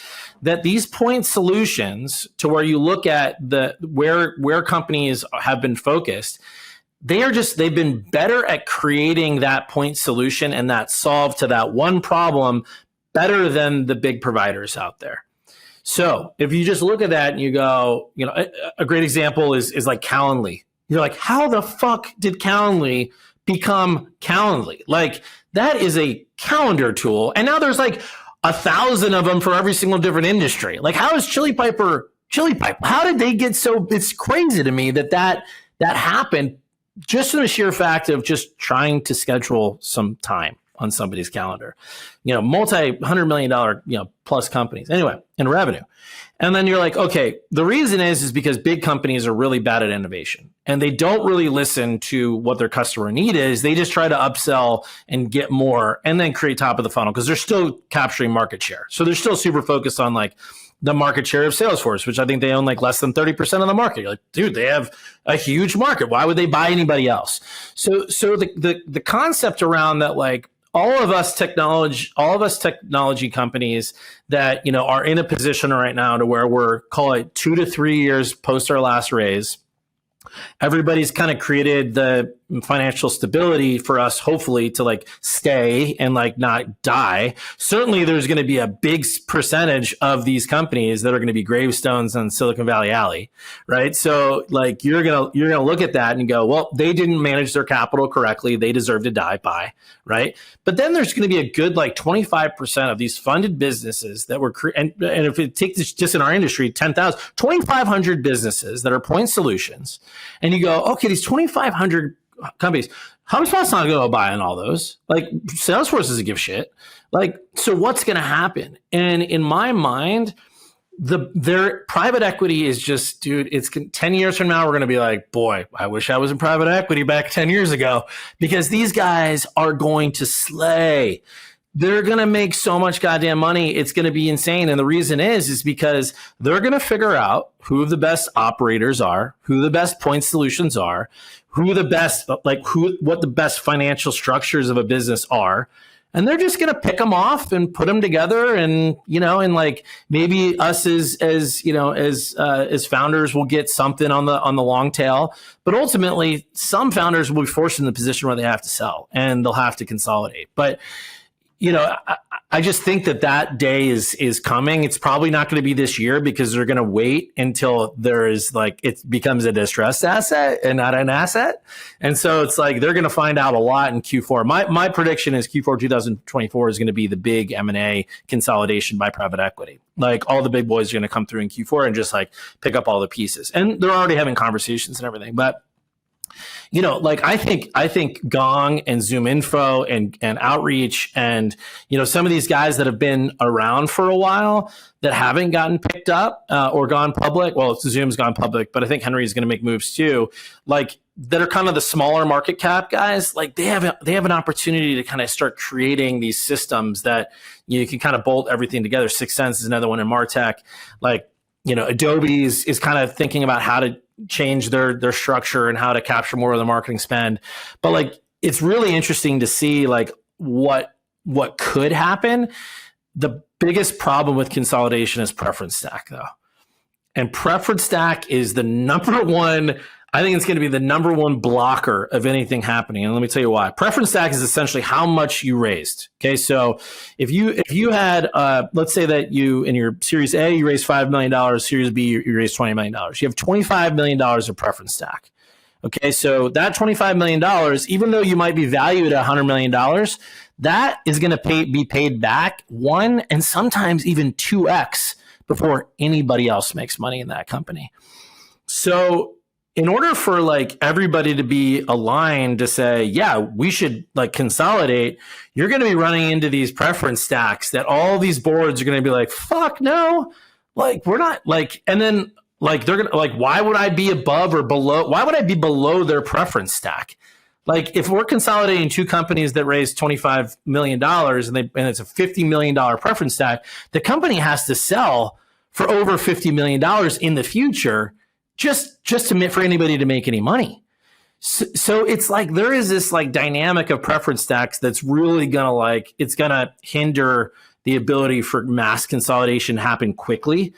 that these point solutions, to where you look at the where companies have been focused, they've been better at creating that point solution and that solve to that one problem better than the big providers out there. So if you just look at that and you go, a great example is like Calendly. You're like, how the fuck did Calendly become Calendly? Like that is a calendar tool. And now there's like 1,000 of them for every single different industry. Like how is Chili Pipe? How did they get so, it's crazy to me that happened just in the sheer fact of just trying to schedule some time. on somebody's calendar, multi-$100 million, plus companies anyway, in revenue. And then you're like, okay, the reason is because big companies are really bad at innovation and they don't really listen to what their customer need is. They just try to upsell and get more and then create top of the funnel because they're still capturing market share. So they're still super focused on like the market share of Salesforce, which I think they own like less than 30% of the market. You're like, dude, they have a huge market. Why would they buy anybody else? So the concept around that, like, all of us technology companies that, are in a position right now to where we're, call it 2 to 3 years post our last raise, everybody's kind of created the financial stability for us, hopefully, to like stay and like not die. Certainly there's going to be a big percentage of these companies that are going to be gravestones on Silicon Valley Alley, right? So like you're going to look at that and go, well, they didn't manage their capital correctly. They deserve to die. Bye. Right. But then there's going to be a good like 25% of these funded businesses that were and if it takes this just in our industry, 2,500 businesses that are point solutions, and you go, okay, these 2,500 companies, HubSpot's not going to buy on all those. Like Salesforce doesn't give shit. Like, so what's going to happen? And in my mind, their private equity is just, dude, it's 10 years from now, we're going to be like, boy, I wish I was in private equity back 10 years ago, because these guys are going to slay. They're going to make so much goddamn money. It's going to be insane. And the reason is because they're going to figure out who the best operators are, who the best point solutions are, what the best financial structures of a business are. And they're just going to pick them off and put them together. And, and like maybe us as founders will get something on the long tail, but ultimately some founders will be forced in the position where they have to sell and they'll have to consolidate. But, I just think that day is coming. It's probably not going to be this year because they're going to wait until there is like, it becomes a distressed asset and not an asset. And so it's like, they're going to find out a lot in Q4. My prediction is Q4 2024 is going to be the big M&A consolidation by private equity. Like all the big boys are going to come through in Q4 and just like pick up all the pieces. And they're already having conversations and everything. But like I think Gong and Zoom Info and Outreach and, some of these guys that have been around for a while that haven't gotten picked up or gone public. Well, Zoom's gone public, but I think Henry's going to make moves too. Like that are kind of the smaller market cap guys. Like they have an opportunity to kind of start creating these systems that you can kind of bolt everything together. 6 Sense is another one in MarTech. Like, Adobe is kind of thinking about how to change their structure and how to capture more of the marketing spend. But like, it's really interesting to see like what could happen. The biggest problem with consolidation is preference stack though. And preference stack is the number one, I think it's going to be the number one blocker of anything happening. And let me tell you why. Preference stack is essentially how much you raised. Okay. So if you had, let's say that you, in your Series A, you raised $5 million, Series B, you raised $20 million. You have $25 million of preference stack. Okay. So that $25 million, even though you might be valued at $100 million, that is going to be paid back 1 and sometimes even 2x before anybody else makes money in that company. So in order for like everybody to be aligned to say, yeah, we should like consolidate, you're going to be running into these preference stacks that all these boards are going to be like, fuck no, like we're not like, and then like they're going to like, why would I be above or below? Why would I be below their preference stack? Like if we're consolidating 2 companies that raised $25 million and it's a $50 million preference stack, the company has to sell for over $50 million in the future just for anybody to make any money. So it's like there is this like dynamic of preference stacks that's really gonna it's gonna hinder the ability for mass consolidation to happen quickly.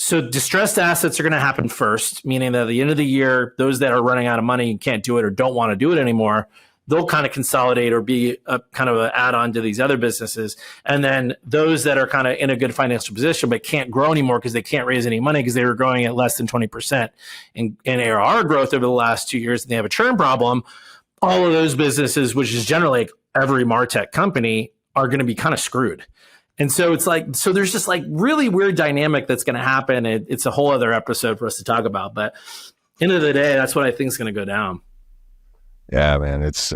So distressed assets are going to happen first, meaning that at the end of the year, those that are running out of money and can't do it or don't want to do it anymore, they'll kind of consolidate or be a kind of an add-on to these other businesses. And then those that are kind of in a good financial position but can't grow anymore because they can't raise any money because they were growing at less than 20% in ARR growth over the last 2 years and they have a churn problem, all of those businesses, which is generally like every MarTech company, are going to be kind of screwed. And so it's like, so there's just like really weird dynamic that's going to happen. It's a whole other episode for us to talk about. But end of the day, that's what I think is going to go down. Yeah, man, it's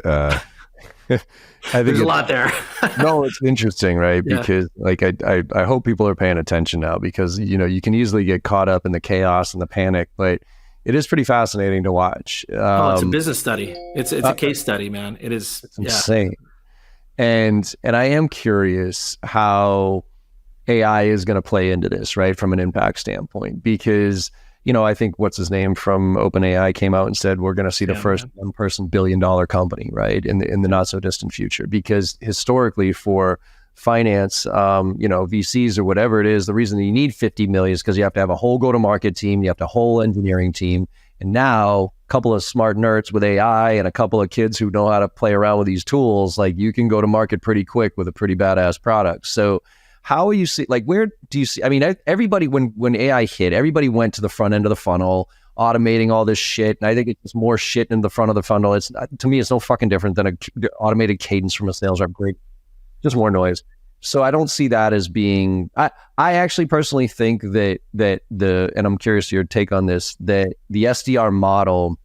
I think There's a lot there. no, it's interesting, right? Yeah. Because like I hope people are paying attention now, because you can easily get caught up in the chaos and the panic, but it is pretty fascinating to watch. It's a business study. It's a case study, man. It is. It's insane. And I am curious how AI is going to play into this, right, from an impact standpoint, because I think what's his name from OpenAI came out and said we're going to see the first one-person billion-dollar company, right, in the not so distant future. Because historically, for finance, VCs or whatever it is, the reason you need 50 million is because you have to have a whole go-to-market team, you have to have a whole engineering team, and now a couple of smart nerds with AI and a couple of kids who know how to play around with these tools, like you can go to market pretty quick with a pretty badass product. So how are you see, like, where do you see, I mean, everybody, when AI hit, everybody went to the front end of the funnel, automating all this shit. And I think it's more shit in the front of the funnel. To me, it's no fucking different than an automated cadence from a sales rep. Great. Just more noise. So I don't see that as being, I actually personally think that and I'm curious your take on this, that the SDR model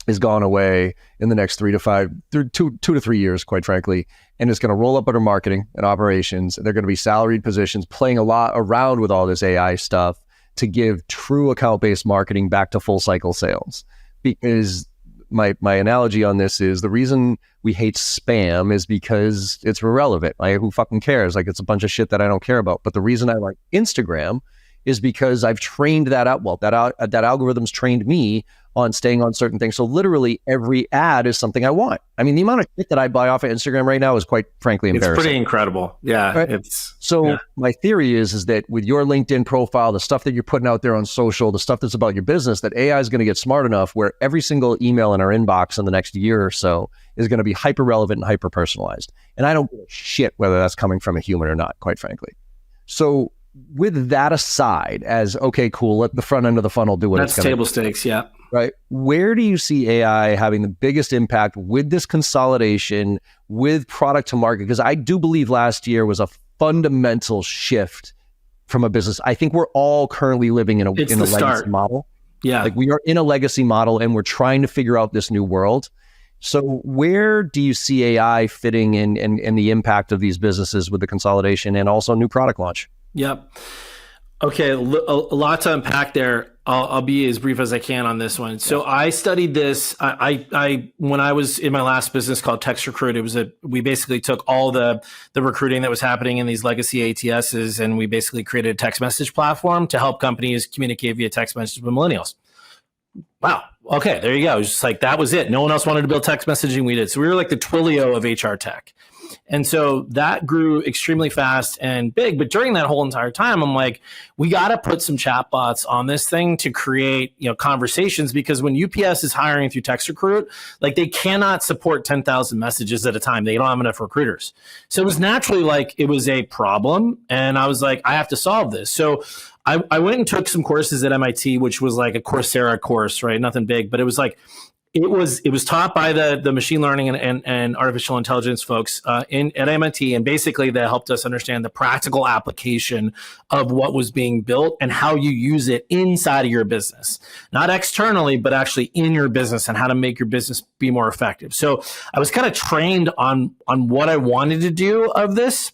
is gone away in the next 2 to 3 years, quite frankly. And it's going to roll up under marketing and operations. They're going to be salaried positions playing a lot around with all this AI stuff to give true account-based marketing back to full cycle sales. Because my analogy on this is the reason we hate spam is because it's irrelevant. Like, who fucking cares? Like, it's a bunch of shit that I don't care about. But the reason I like Instagram is because I've trained that out. Well, that algorithm's trained me on staying on certain things. So literally every ad is something I want. I mean, the amount of shit that I buy off of Instagram right now is quite frankly embarrassing. It's pretty incredible. Yeah. Right? My theory is that with your LinkedIn profile, the stuff that you're putting out there on social, the stuff that's about your business, that AI is going to get smart enough where every single email in our inbox in the next year or so is going to be hyper relevant and hyper personalized. And I don't give a shit whether that's coming from a human or not, quite frankly. So with that aside, as okay, cool, let the front end of the funnel do what it's going to do. That's table stakes, yeah. Right. Where do you see AI having the biggest impact with this consolidation, with product to market? Because I do believe last year was a fundamental shift from a business. I think we're all currently living in a legacy model. Yeah. Like, we are in a legacy model and we're trying to figure out this new world. So where do you see AI fitting in and the impact of these businesses with the consolidation and also new product launch? Yep. Okay, a lot to unpack there. I'll be as brief as I can on this one. So I studied this. I when I was in my last business called Text Recruit, we basically took all the recruiting that was happening in these legacy ATSs, and we basically created a text message platform to help companies communicate via text message with millennials. Wow. Okay, there you go. It was just like, that was it. No one else wanted to build text messaging. We did. So we were like the Twilio of HR tech. And so that grew extremely fast and big. But during that whole entire time, I'm like, we got to put some chatbots on this thing to create, conversations, because when UPS is hiring through Text Recruit, like, they cannot support 10,000 messages at a time. They don't have enough recruiters. So it was naturally like, it was a problem. And I was like, I have to solve this. So I went and took some courses at MIT, which was like a Coursera course, right? Nothing big, but it was like, it was taught by the machine learning and artificial intelligence folks at MIT, and basically that helped us understand the practical application of what was being built and how you use it inside of your business, not externally, but actually in your business, and how to make your business be more effective. So I was kind of trained on what I wanted to do of this.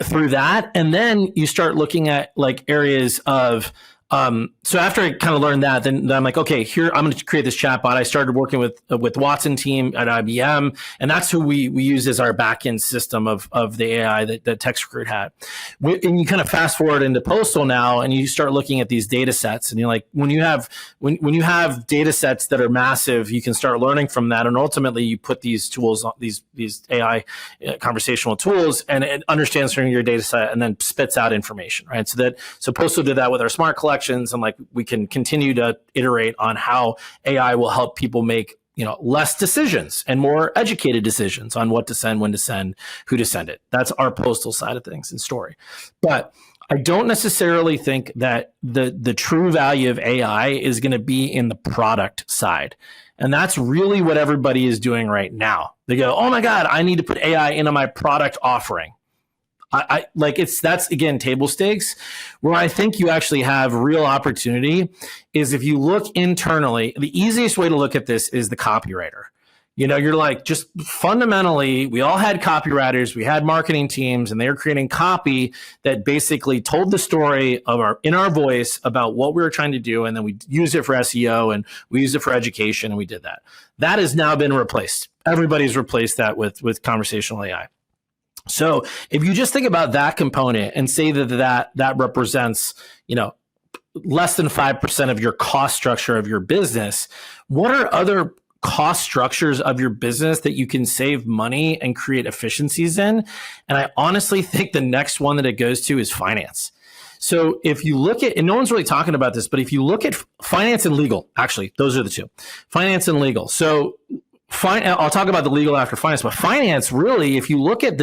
Through that, and then you start looking at like areas of so after I kind of learned that, then I'm like, okay, here I'm going to create this chatbot. I started working with Watson team at IBM, and that's who we use as our backend system of the AI that Text Recruit had. And you kind of fast forward into Postal now, and you start looking at these data sets, and you're like, when you have data sets that are massive, you can start learning from that, and ultimately you put these tools, these AI conversational tools, and it understands from your data set and then spits out information, right? So Postal did that with our smart collections, and like, we can continue to iterate on how AI will help people make less decisions and more educated decisions on what to send, when to send, who to send it. That's our Postal side of things and story. But I don't necessarily think that the true value of AI is going to be in the product side. And that's really what everybody is doing right now. They go, oh my God, I need to put AI into my product offering. That's again table stakes. Where I think you actually have real opportunity is if you look internally. The easiest way to look at this is the copywriter. You're like, just fundamentally, we all had copywriters, we had marketing teams, and they were creating copy that basically told the story in our voice about what we were trying to do. And then we used it for SEO and we used it for education, and we did that. That has now been replaced. Everybody's replaced that with conversational AI. So if you just think about that component and say that represents, less than 5% of your cost structure of your business, what are other cost structures of your business that you can save money and create efficiencies in? And I honestly think the next one that it goes to is finance. So if you look at, and no one's really talking about this, but if you look at finance and legal, actually, those are the two, finance and legal. So I'll talk about the legal after finance, but finance really, if you look at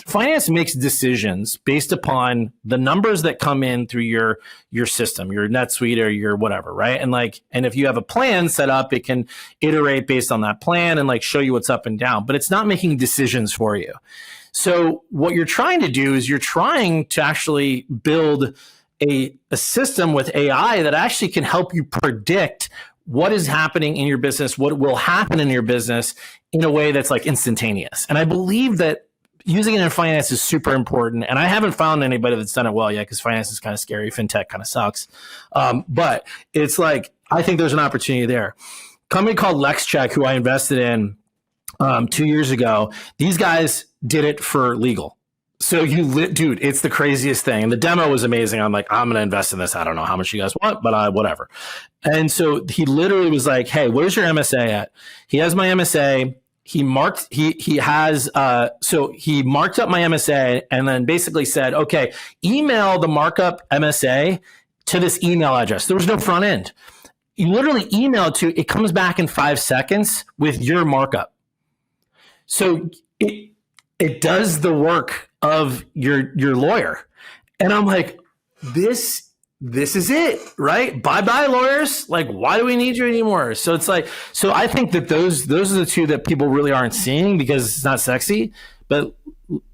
finance makes decisions based upon the numbers that come in through your system, your NetSuite or your whatever, right? And if you have a plan set up, it can iterate based on that plan and show you what's up and down, but it's not making decisions for you. So what you're trying to do is you're trying to actually build a system with AI that actually can help you predict what is happening in your business, what will happen in your business in a way that's instantaneous. And I believe that using it in finance is super important. And I haven't found anybody that's done it well yet, because finance is kind of scary. FinTech kind of sucks. But it's I think there's an opportunity there. A company called LexCheck, who I invested in 2 years ago, these guys did it for legal. So dude, it's the craziest thing. And the demo was amazing. I'm like, I'm going to invest in this. I don't know how much you guys want, but whatever. And so he literally was like, hey, where's your MSA at? He has my MSA. He marked up my MSA and then basically said, okay, email the markup MSA to this email address. There was no front end. You literally email it comes back in 5 seconds with your markup. So it does the work of your lawyer. And I'm like, this is it, right? Bye-bye, lawyers. Why do we need you anymore? So it's so I think that those are the two that people really aren't seeing because it's not sexy, but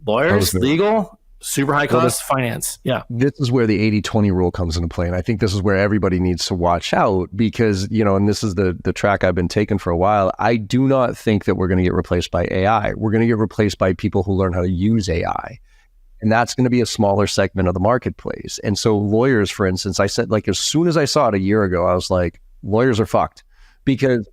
lawyers, legal, super high cost, finance. Yeah. This is where the 80-20 rule comes into play. And I think this is where everybody needs to watch out because, and this is the track I've been taking for a while. I do not think that we're going to get replaced by AI. We're going to get replaced by people who learn how to use AI. And that's going to be a smaller segment of the marketplace. And so lawyers, for instance, I said, as soon as I saw it a year ago, I was like, lawyers are fucked. Because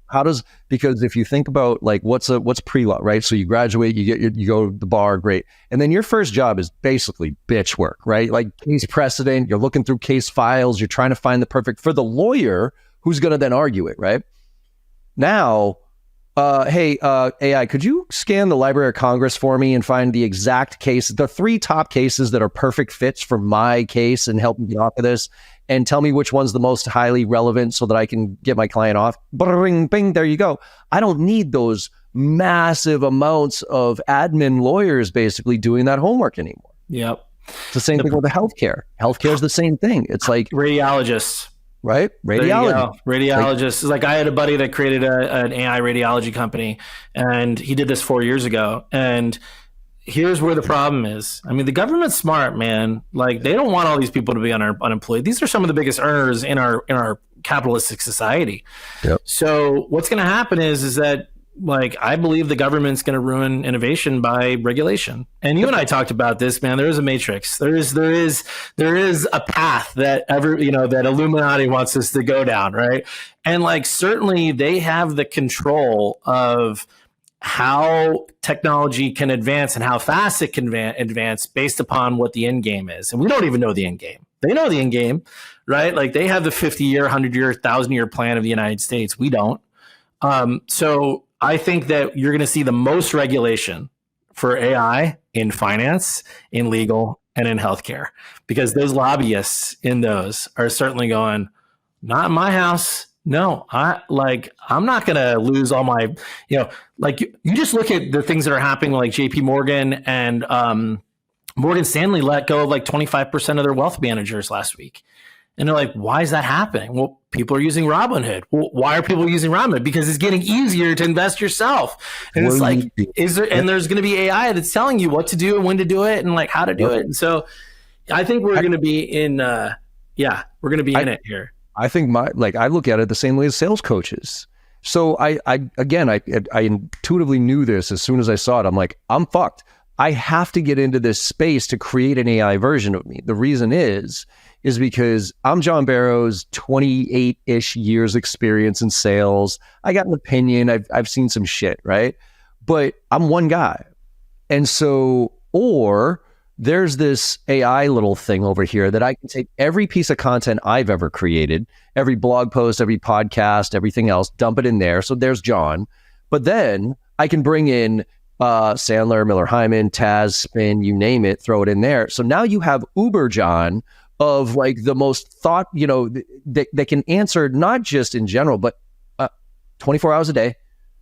if you think about what's pre-law, right? So you graduate, you go to the bar, great. And then your first job is basically bitch work, right? Case precedent, you're looking through case files, you're trying to find the perfect, for the lawyer who's going to then argue it, right? Now, hey, AI, could you scan the Library of Congress for me and find the exact case, the 3 top cases that are perfect fits for my case and help me get off of this and tell me which one's the most highly relevant so that I can get my client off? Bing, bing, there you go. I don't need those massive amounts of admin lawyers basically doing that homework anymore. Yep. It's the same thing with the healthcare. Healthcare is the same thing. It's radiologists. Right? Radiology. Radiologists. I had a buddy that created an AI radiology company, and he did this 4 years ago. And here's where the problem is. I mean, the government's smart, man. They don't want all these people to be unemployed. These are some of the biggest earners in our capitalistic society. Yep. So what's going to happen is that I believe the government's going to ruin innovation by regulation. And you and I talked about this, man. There is a matrix. There is a path that that Illuminati wants us to go down, right? And certainly they have the control of how technology can advance and how fast it can advance based upon what the end game is. And we don't even know the end game. They know the end game, right? They have the 50-year, 100-year, 1,000-year plan of the United States. We don't. So I think that you're going to see the most regulation for AI in finance, in legal, and in healthcare, because those lobbyists in those are certainly going, not in my house. No, I'm not going to lose all my, you just look at the things that are happening, JP Morgan and Morgan Stanley let go of 25% of their wealth managers last week. And they're like, why is that happening? Well, people are using Robinhood. Well, why are people using Robinhood? Because it's getting easier to invest yourself. And it's and there's going to be AI that's telling you what to do and when to do it and how to do it. And so I think we're going to be in, in it here. I think I look at it the same way as sales coaches. So I intuitively knew this as soon as I saw it. I'm like, I'm fucked. I have to get into this space to create an AI version of me. The reason is because I'm John Barrow's 28-ish years experience in sales. I got an opinion. I've seen some shit, right? But I'm one guy. And so, or there's this AI little thing over here that I can take every piece of content I've ever created, every blog post, every podcast, everything else, dump it in there. So there's John. But then I can bring in Sandler, Miller Hyman, Taz, Spin, you name it, throw it in there. So now you have Uber John of like the most thought, that can answer not just in general, but 24 hours a day,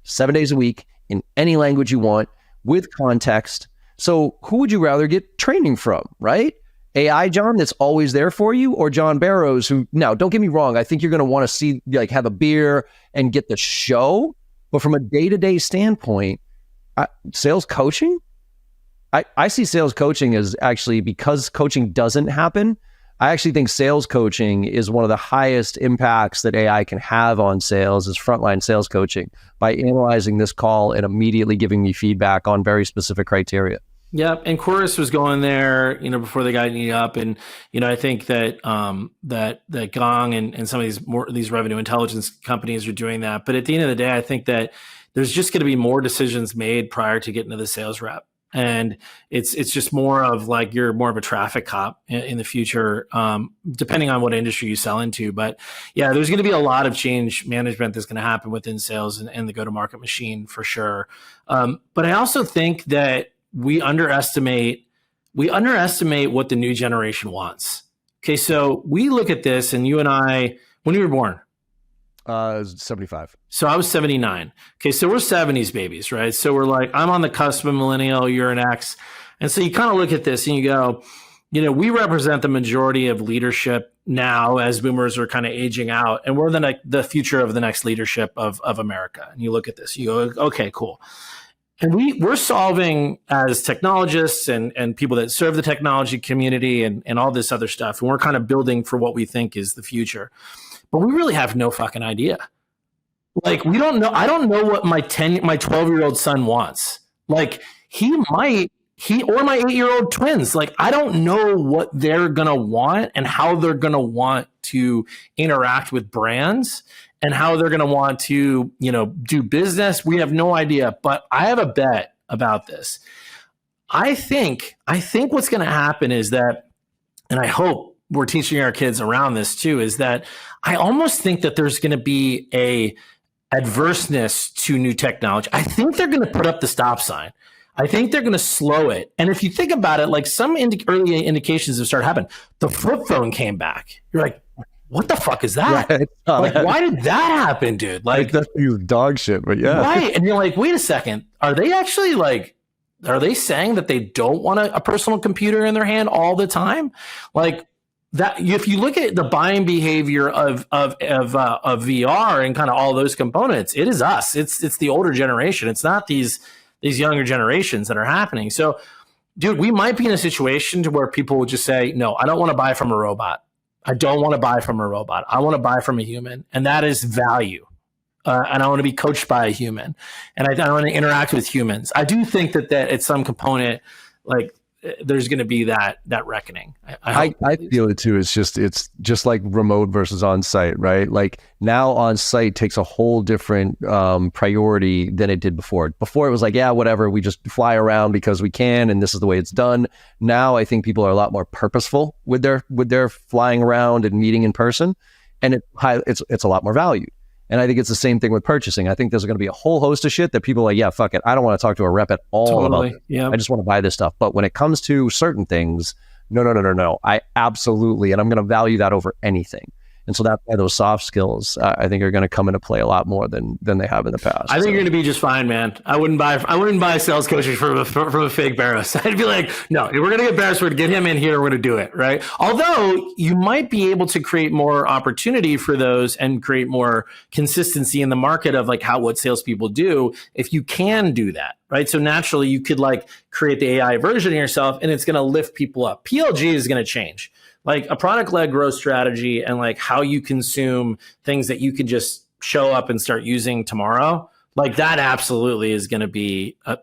7 days a week, in any language you want, with context. So who would you rather get training from, right? AI John that's always there for you, or John Barrows who, now don't get me wrong, I think you're going to want to see, like, have a beer and get the show. But from a day-to-day standpoint, sales coaching, I see sales coaching as actually, because coaching doesn't happen, I actually think sales coaching is one of the highest impacts that AI can have on sales, is frontline sales coaching, by analyzing this call and immediately giving me feedback on very specific criteria. Yep, and Chorus was going there, before they got knee up, and I think that that Gong and some of these revenue intelligence companies are doing that. But at the end of the day, I think that there's just going to be more decisions made prior to getting to the sales rep, and it's just more of like, you're more of a traffic cop in the future, depending on what industry you sell into. But yeah, there's going to be a lot of change management that's going to happen within sales and the go-to-market machine for sure. But I also think that we underestimate what the new generation wants. Okay, so we look at this, and you and I, when you were born? 75. So I was 79. Okay, so we're 70s babies, right? So we're like, I'm on the cusp of millennial, you're an X. And so you kind of look at this and you go, we represent the majority of leadership now as boomers are kind of aging out, and we're the future of the next leadership of America. And you look at this, you go, okay, cool. And we're solving as technologists and people that serve the technology community and all this other stuff. And we're kind of building for what we think is the future. But we really have no fucking idea. Like, we don't know. I don't know what my 12-year-old son wants. Like, he or my 8-year-old twins. Like, I don't know what they're going to want and how they're going to want to interact with brands and how they're going to want to, do business. We have no idea, but I have a bet about this. I think what's going to happen is that, and I hope we're teaching our kids around this too, is that I almost think that there's going to be a adverseness to new technology. I think they're going to put up the stop sign. I think they're going to slow it. And if you think about it, like, some early indications have started happening. The flip phone came back. You're like, what the fuck is that? Right. Like, why did that happen, dude? Like, that's dog shit, but yeah. Right. And you're like, wait a second. Are they saying that they don't want a personal computer in their hand all the time? Like, that, if you look at the buying behavior of VR and kind of all those components, it is us. It's the older generation. It's not these younger generations that are happening. So, dude, we might be in a situation to where people will just say, no, I don't want to buy from a robot. I don't want to buy from a robot. I want to buy from a human. And that is value. And I want to be coached by a human. And I want to interact with humans. I do think that at some component, like, there's going to be that reckoning. I feel it too. It's just like remote versus on-site, right? Like, now on-site takes a whole different priority than it did before. Before it was like, yeah, whatever, we just fly around because we can, and this is the way it's done. Now I think people are a lot more purposeful with their flying around and meeting in person, and it's a lot more valued. And I think it's the same thing with purchasing. I think there's going to be a whole host of shit that people are like, yeah, fuck it. I don't want to talk to a rep at all about it. Yeah. I just want to buy this stuff. But when it comes to certain things, no. I absolutely, and I'm going to value that over anything. And so that's why those soft skills, I think, are going to come into play a lot more than they have in the past. I think you're going to be just fine, man. I wouldn't buy sales coaching from a fake Barrows. I'd be like, no, we're going to get Barrows. We're going to get him in here. We're going to do it, right? Although you might be able to create more opportunity for those and create more consistency in the market of like what salespeople do if you can do that, right? So naturally, you could like create the AI version of yourself, and it's going to lift people up. PLG is going to change. Like, a product-led growth strategy and like how you consume things that you can just show up and start using tomorrow, like that absolutely is going to be a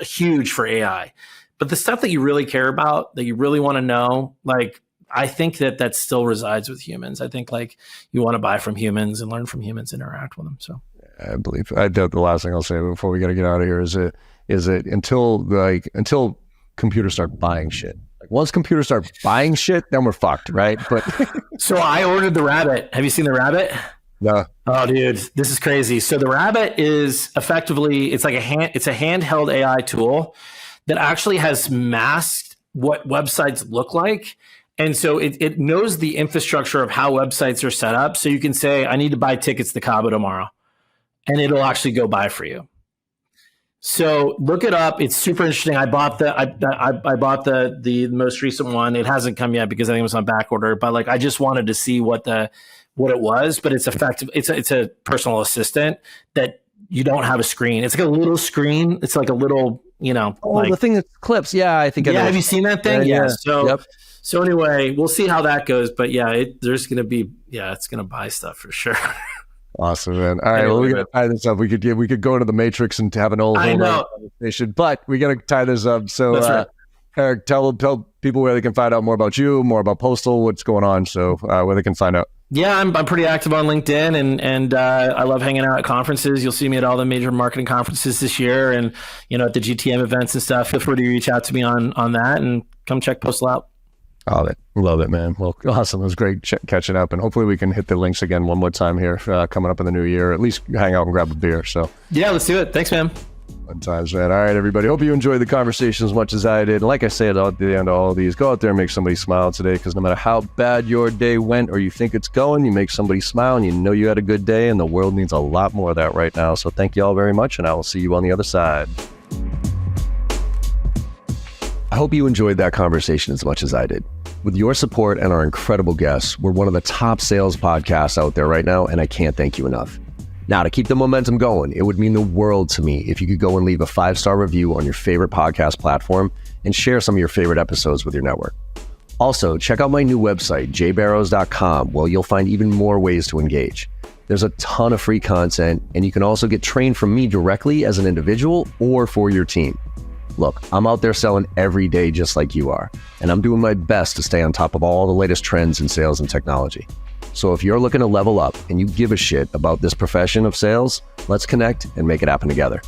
huge for AI. But the stuff that you really care about, that you really want to know, like, I think that still resides with humans. I think like you want to buy from humans and learn from humans, interact with them. So I believe the last thing I'll say before we got to get out of here is it until computers start buying shit. Like once computers start buying shit, then we're fucked, right? But so I ordered the Rabbit. Have you seen the Rabbit? No. Oh, dude, this is crazy. So the Rabbit is effectively, it's a handheld AI tool that actually has masked what websites look like. And so it knows the infrastructure of how websites are set up. So you can say, I need to buy tickets to Cabo tomorrow, and it'll actually go buy for you. So look it up. It's super interesting. I bought the most recent one. It hasn't come yet because I think it was on back order, but like I just wanted to see what it was, but it's effective. It's a personal assistant that you don't have a screen. It's like a little screen. It's like a little, the thing that clips. Yeah, I think. Yeah, have you seen that thing? Yeah. So, yep. So anyway, we'll see how that goes. But yeah, it's going to buy stuff for sure. Awesome, man. All right, well, we got to tie this up. We could go into the Matrix and have an whole conversation, but we got to tie this up. So, right. Erik, tell people where they can find out more about you, more about Postal, what's going on, so where they can find out. Yeah, I'm pretty active on LinkedIn, and I love hanging out at conferences. You'll see me at all the major marketing conferences this year, and at the GTM events and stuff. Feel free to reach out to me on that, and come check Postal out. Love it, man. Well, awesome. It was great catching up, and hopefully we can hit the links again one more time here coming up in the new year. At least hang out and grab a beer. So yeah, let's do it. Thanks, man. Fun times, man. All right, everybody. Hope you enjoyed the conversation as much as I did. And like I said at the end of all of these, go out there and make somebody smile today, because no matter how bad your day went or you think it's going, you make somebody smile and you know you had a good day, and the world needs a lot more of that right now. So thank you all very much, and I will see you on the other side. I hope you enjoyed that conversation as much as I did. With your support and our incredible guests, we're one of the top sales podcasts out there right now, and I can't thank you enough. Now, to keep the momentum going, it would mean the world to me if you could go and leave a 5-star review on your favorite podcast platform and share some of your favorite episodes with your network. Also, check out my new website, jbarrows.com, where you'll find even more ways to engage. There's a ton of free content, and you can also get trained from me directly as an individual or for your team. Look, I'm out there selling every day just like you are, and I'm doing my best to stay on top of all the latest trends in sales and technology. So if you're looking to level up and you give a shit about this profession of sales, let's connect and make it happen together.